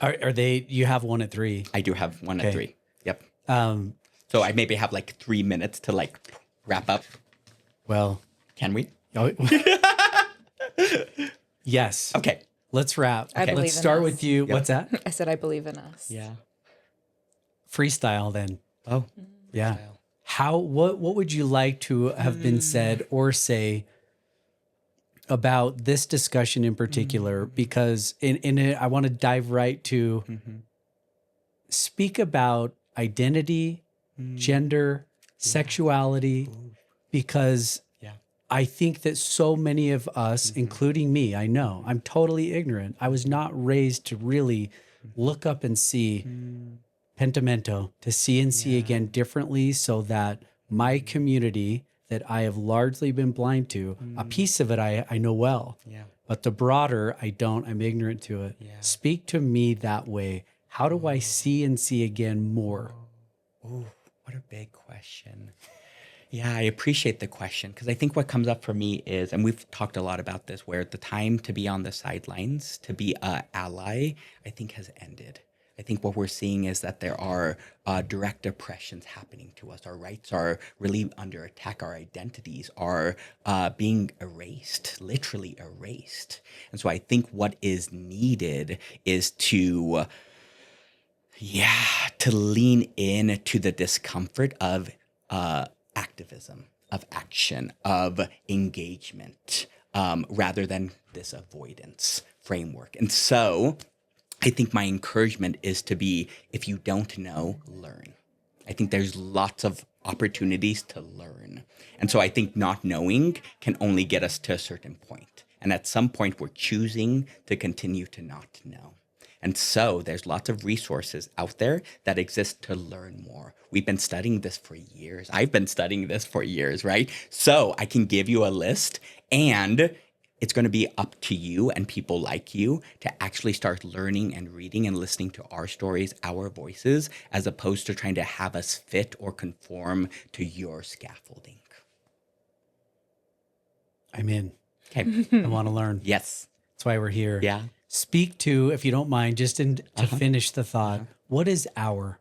Are they, you have one at 3?
I do have one
Okay.
at 3. Yep. So I maybe have like 3 minutes to like wrap up.
Well,
Can we?
oh, yes.
Okay.
Let's wrap.
I believe
Let's
in
start
us.
with you.
Yep.
What's that?
I said I believe in us.
Yeah.
Freestyle then.
Oh.
Yeah. What would you like to have been said or say about this discussion in particular? Because in it, I want to dive right to speak about identity, gender, sexuality, because I think that so many of us, including me, I know I'm totally ignorant. I was not raised to really look up and see pentamento, to see and see again differently, so that my community that I have largely been blind to, a piece of it I know well, but the broader I don't, I'm ignorant to it. Speak to me that way. How do I see and see again more?
Oh, what a big question. Yeah, I appreciate the question, because I think what comes up for me is, and we've talked a lot about this, where the time to be on the sidelines, to be an ally, I think has ended. I think what we're seeing is that there are direct oppressions happening to us. Our rights are really under attack. Our identities are being erased, literally erased. And so I think what is needed is to lean in to the discomfort of activism, of action, of engagement, rather than this avoidance framework. And so I think my encouragement is to be, if you don't know, learn. I think there's lots of opportunities to learn. And so I think not knowing can only get us to a certain point. And at some point, we're choosing to continue to not know. And so there's lots of resources out there that exist to learn more. We've been studying this for years. I've been studying this for years, right? So I can give you a list, and it's going to be up to you and people like you to actually start learning and reading and listening to our stories, our voices, as opposed to trying to have us fit or conform to your scaffolding.
I'm in.
Okay.
I want to learn.
Yes.
That's why we're here.
Yeah.
Speak to, if you don't mind, just to finish the thought, what is our?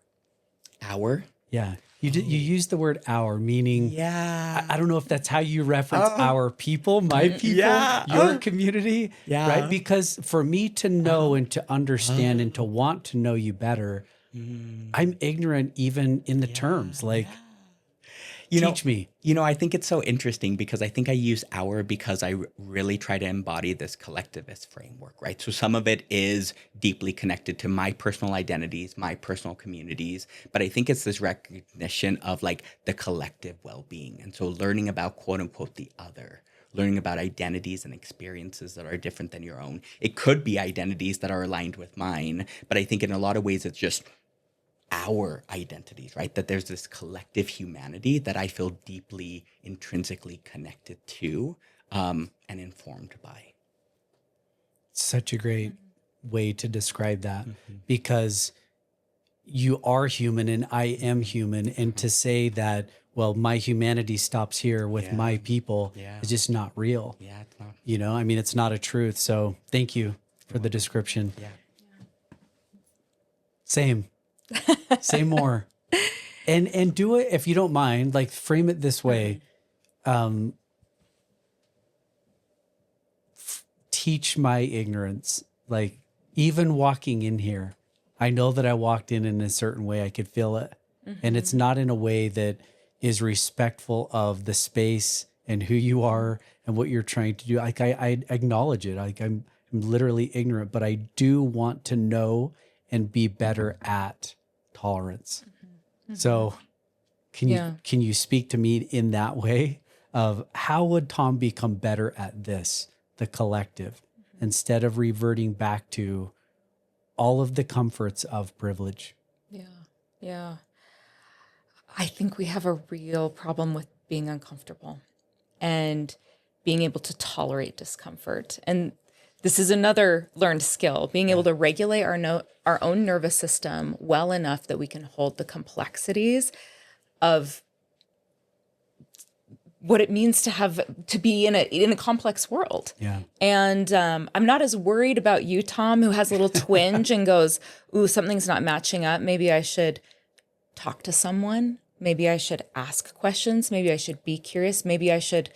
Our?
Yeah. You use the word our, meaning,
Yeah.
I don't know if that's how you reference our people, my people, your community, right? Because for me to know and to understand and to want to know you better, I'm ignorant even in the terms. Like, teach me.
I think it's so interesting because I think I use our because I really try to embody this collectivist framework, right? So some of it is deeply connected to my personal identities, my personal communities, but I think it's this recognition of like the collective well-being. And so learning about quote unquote the other, learning about identities and experiences that are different than your own. It could be identities that are aligned with mine, but I think in a lot of ways it's just our identities, right? That there's this collective humanity that I feel deeply intrinsically connected to and informed by.
Such a great way to describe that because you are human and I am human. And to say that, well, my humanity stops here with my people is just not real.
Yeah, it's not.
I mean, it's not a truth. So thank you for the description.
Yeah.
Same. Say more. And do it, if you don't mind, like frame it this way. Teach my ignorance. Like even walking in here, I know that I walked in a certain way. I could feel it. And it's not in a way that is respectful of the space and who you are and what you're trying to do. Like I acknowledge it. Like I'm literally ignorant, but I do want to know and be better at tolerance. So can you speak to me in that way of how would Tom become better at this, the collective, instead of reverting back to all of the comforts of privilege?
Yeah. I think we have a real problem with being uncomfortable and being able to tolerate discomfort. And this is another learned skill, being able to regulate our own nervous system well enough that we can hold the complexities of what it means to be in a complex world.
Yeah.
And I'm not as worried about you, Tom, who has a little twinge and goes, ooh, something's not matching up. Maybe I should talk to someone. Maybe I should ask questions. Maybe I should be curious. Maybe I should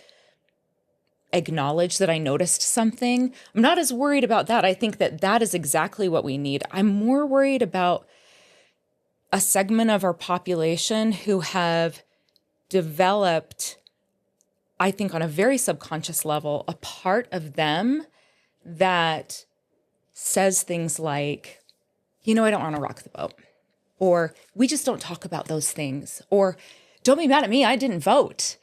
acknowledge that I noticed something. I'm not as worried about that. I think that is exactly what we need. I'm more worried about a segment of our population who have developed, I think on a very subconscious level, a part of them that says things like, I don't want to rock the boat. Or we just don't talk about those things. Or don't be mad at me, I didn't vote.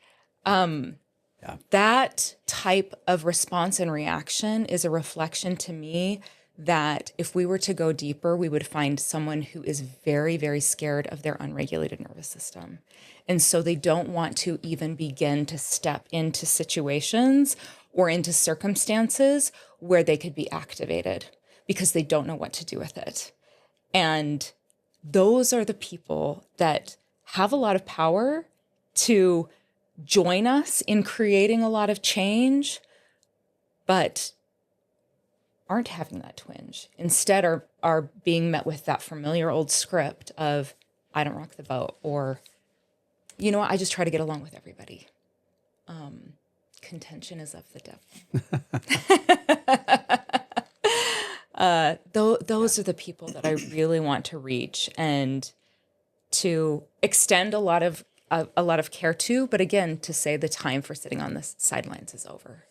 That type of response and reaction is a reflection to me that if we were to go deeper, we would find someone who is very, very scared of their unregulated nervous system. And so they don't want to even begin to step into situations or into circumstances where they could be activated because they don't know what to do with it. And those are the people that have a lot of power to join us in creating a lot of change, but aren't having that twinge. Instead are being met with that familiar old script of, I don't rock the boat, or, you know what, I just try to get along with everybody. Contention is of the devil. Those are the people that I really want to reach and to extend a lot of care to, but again, to say the time for sitting on the sidelines is over.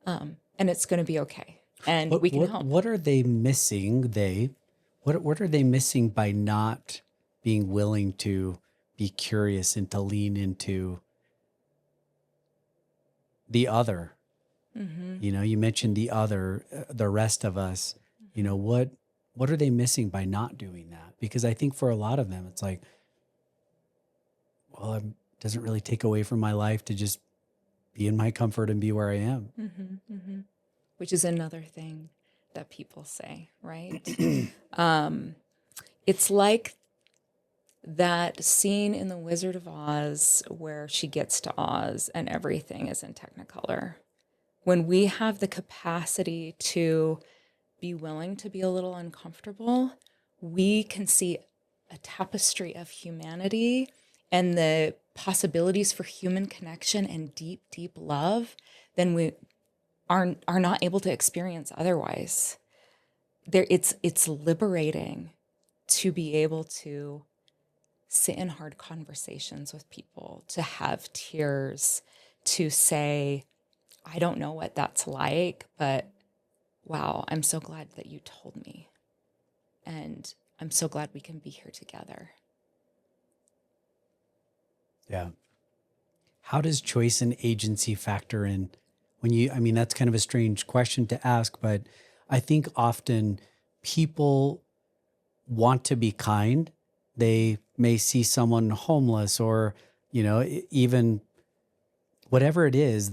And it's going to be okay. And we can help.
What are they missing? What are they missing by not being willing to be curious and to lean into the other? Mm-hmm. You mentioned the other, the rest of us. What are they missing by not doing that? Because I think for a lot of them, it's like, well, it doesn't really take away from my life to just be in my comfort and be where I am.
Mm-hmm, mm-hmm. Which is another thing that people say, right? It's like that scene in The Wizard of Oz where she gets to Oz and everything is in Technicolor. when we have the capacity to be willing to be a little uncomfortable, we can see a tapestry of humanity and the possibilities for human connection and deep, deep love than we are not able to experience otherwise. It's liberating to be able to sit in hard conversations with people, to have tears, to say, I don't know what that's like, but wow, I'm so glad that you told me. And I'm so glad we can be here together.
Yeah. How does choice and agency factor in when you, I mean, that's kind of a strange question to ask, but I think often people want to be kind. They may see someone homeless or, even whatever it is,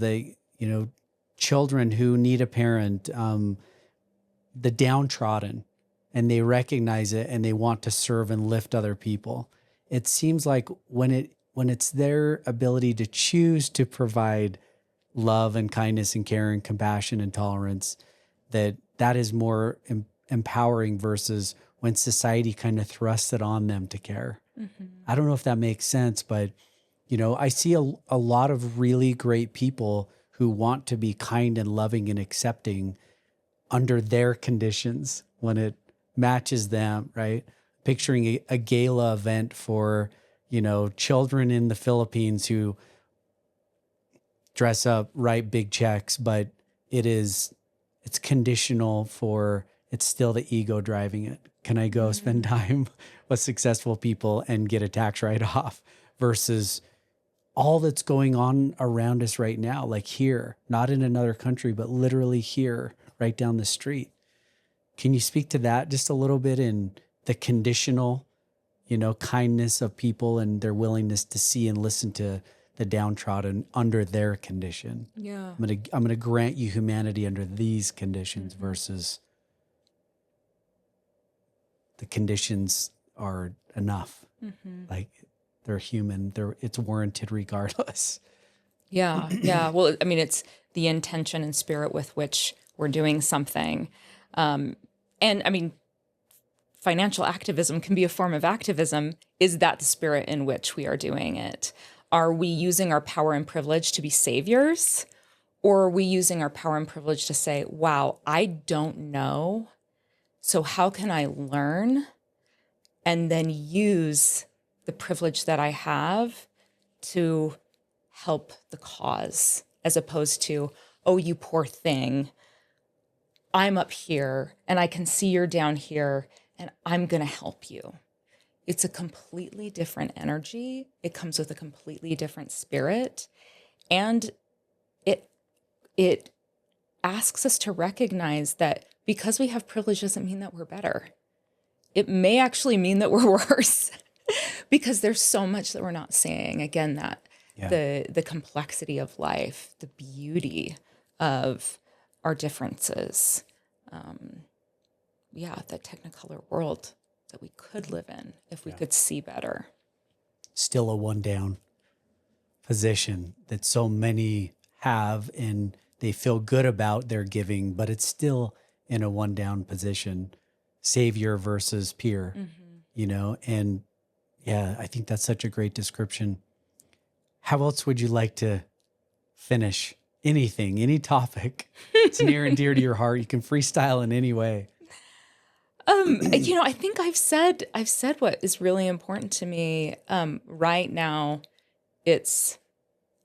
children who need a parent, the downtrodden, and they recognize it and they want to serve and lift other people. It seems like when it's their ability to choose to provide love and kindness and care and compassion and tolerance, that is more empowering versus when society kind of thrusts it on them to care. Mm-hmm. I don't know if that makes sense, but I see a lot of really great people who want to be kind and loving and accepting under their conditions when it matches them, right? Picturing a gala event for, children in the Philippines who dress up, write big checks, but it's conditional for, it's still the ego driving it. Can I go spend time with successful people and get a tax write-off versus all that's going on around us right now, like here, not in another country, but literally here, right down the street. Can you speak to that just a little bit in the conditional, kindness of people and their willingness to see and listen to the downtrodden under their condition?
Yeah.
I'm gonna grant you humanity under these conditions versus the conditions are enough. Mm-hmm. Like they're human. It's warranted regardless.
Yeah. Yeah. Well, I mean, it's the intention and spirit with which we're doing something. And I mean, financial activism can be a form of activism. Is that the spirit in which we are doing it? Are we using our power and privilege to be saviors? Or are we using our power and privilege to say, wow, I don't know. So how can I learn and then use the privilege that I have to help the cause, as opposed to, oh, you poor thing, I'm up here and I can see you're down here and I'm going to help you. It's a completely different energy. It comes with a completely different spirit. And it asks us to recognize that because we have privilege doesn't mean that we're better. It may actually mean that we're worse because there's so much that we're not seeing. Again, the complexity of life, the beauty of our differences. The technicolor world that we could live in if we could see better.
Still a one down position that so many have and they feel good about their giving, but it's still in a one down position, savior versus peer, and I think that's such a great description. How else would you like to finish anything, any topic? It's near and dear to your heart. You can freestyle in any way.
I think I've said what is really important to me. Right now, it's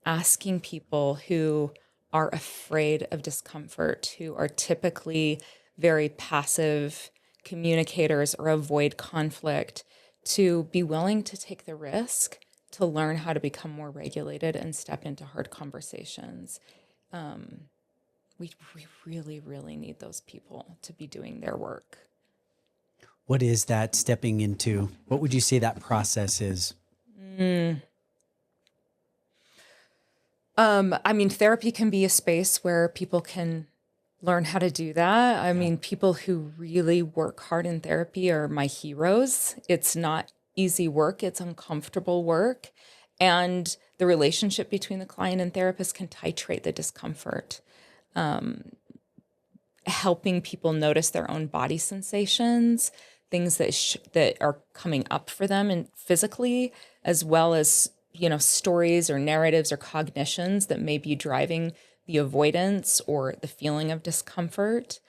asking people who are afraid of discomfort, who are typically very passive communicators or avoid conflict, to be willing to take the risk to learn how to become more regulated and step into hard conversations. We really, really need those people to be doing their work.
What is that stepping into? What would you say that process is?
I mean, therapy can be a space where people can learn how to do that. I mean, people who really work hard in therapy are my heroes. It's not easy work. It's uncomfortable work. And the relationship between the client and therapist can titrate the discomfort. helping people notice their own body sensations, things that are coming up for them and physically, as well as, stories or narratives or cognitions that may be driving the avoidance or the feeling of discomfort.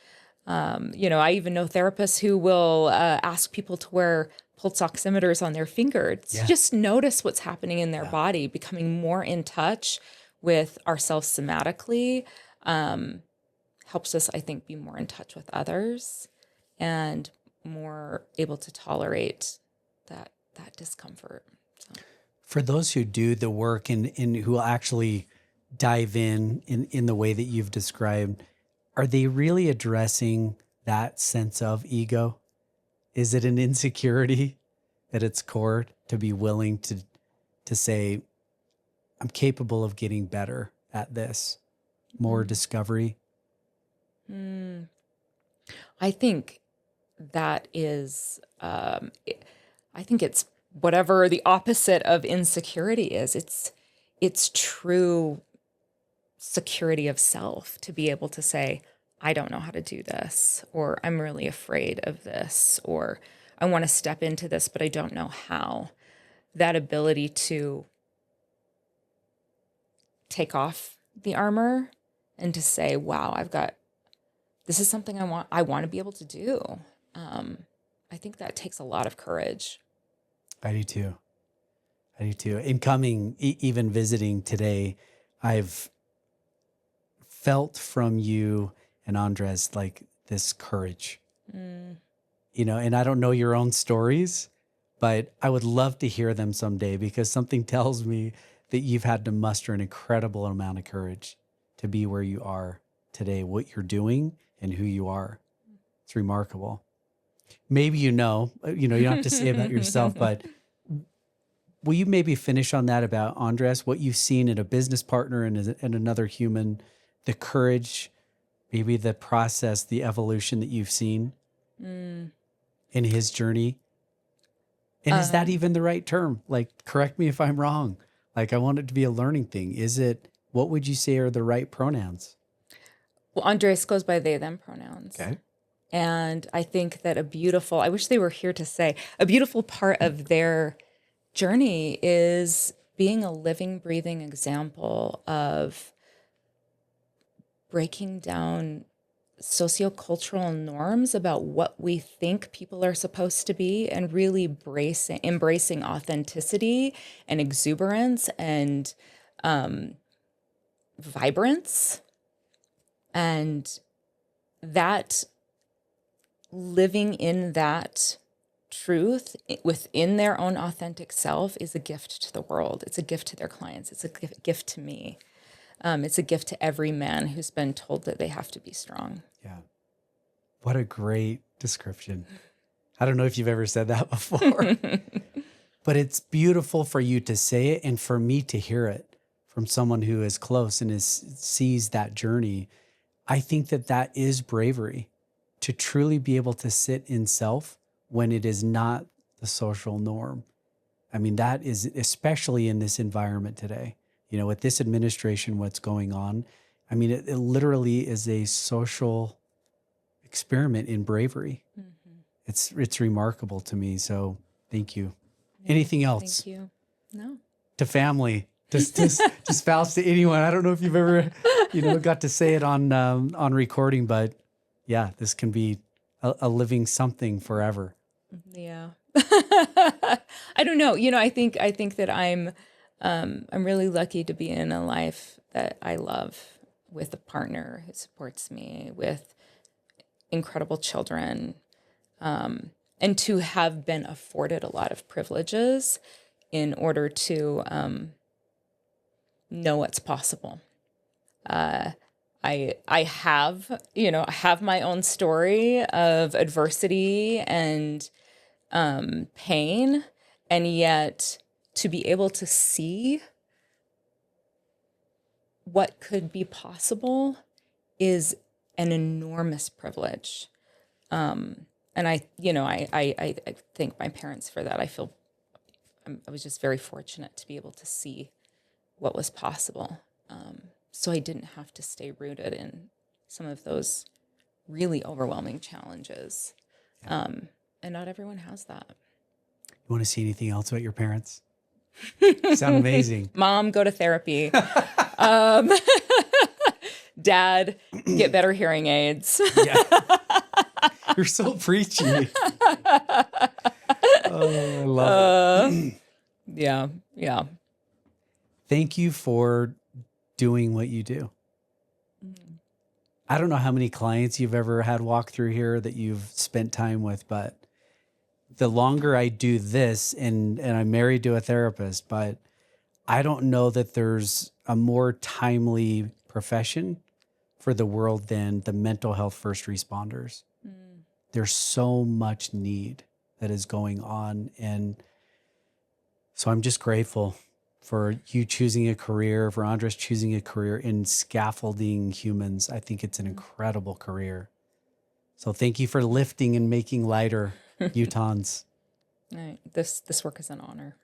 I even know therapists who will ask people to wear pulse oximeters on their fingers.
Yeah.
Just notice what's happening in their body, becoming more in touch with ourselves somatically, helps us, I think, be more in touch with others and more able to tolerate that discomfort. So.
For those who do the work and who will actually dive in the way that you've described, are they really addressing that sense of ego? Is it an insecurity at its core to be willing to say, I'm capable of getting better at this, more discovery?
I think that is, I think it's whatever the opposite of insecurity is. It's true security of self to be able to say, I don't know how to do this, or I'm really afraid of this, or I want to step into this, but I don't know how. That ability to take off the armor and to say, wow, this is something I want to be able to do. I think that takes a lot of courage.
I do too. In coming, even visiting today, I've felt from you and Andrés like this courage, and I don't know your own stories, but I would love to hear them someday, because something tells me that you've had to muster an incredible amount of courage to be where you are today, what you're doing and who you are. It's remarkable. Maybe you don't have to say about yourself, but will you maybe finish on that about Andrés, what you've seen in a business partner and another human, the courage, maybe the process, the evolution that you've seen in his journey? And is that even the right term? Like, correct me if I'm wrong. Like, I want it to be a learning thing. What would you say are the right pronouns?
Well, Andrés goes by they, them pronouns.
Okay.
And I think that I wish they were here to say, a beautiful part of their journey is being a living, breathing example of breaking down sociocultural norms about what we think people are supposed to be, and really embracing authenticity and exuberance and vibrance. And that living in that truth within their own authentic self is a gift to the world. It's a gift to their clients. It's a gift to me. It's a gift to every man who's been told that they have to be strong.
Yeah. What a great description. I don't know if you've ever said that before, but it's beautiful for you to say it and for me to hear it from someone who is close and sees that journey. I think that is bravery, to truly be able to sit in self when it is not the social norm. I mean, that is, especially in this environment today, with this administration, what's going on. I mean, it literally is a social experiment in bravery. Mm-hmm. It's remarkable to me. So thank you. Yeah, anything else?
Thank you. No.
To family, to spouse, to anyone. I don't know if you've ever, got to say it on recording, but yeah, this can be a living something forever.
Yeah. I don't know. I think that I'm really lucky to be in a life that I love, with a partner who supports me, with incredible children, and to have been afforded a lot of privileges in order to know what's possible. I have my own story of adversity and pain, and yet to be able to see what could be possible is an enormous privilege. And I thank my parents for that. I was just very fortunate to be able to see what was possible. So I didn't have to stay rooted in some of those really overwhelming challenges. And not everyone has that.
You want to see anything else about your parents? Sound amazing.
Mom, go to therapy. Dad, get better hearing aids.
Yeah. You're so preachy. Oh, I love it.
Yeah.
Thank you for doing what you do. I don't know how many clients you've ever had walk through here that you've spent time with, but the longer I do this, and I'm married to a therapist, but I don't know that there's a more timely profession for the world than the mental health first responders. There's so much need that is going on. And so I'm just grateful for you choosing a career, for Andrés choosing a career in scaffolding humans. I think it's an incredible career. So thank you for lifting and making lighter Utahns.
This work is an honor.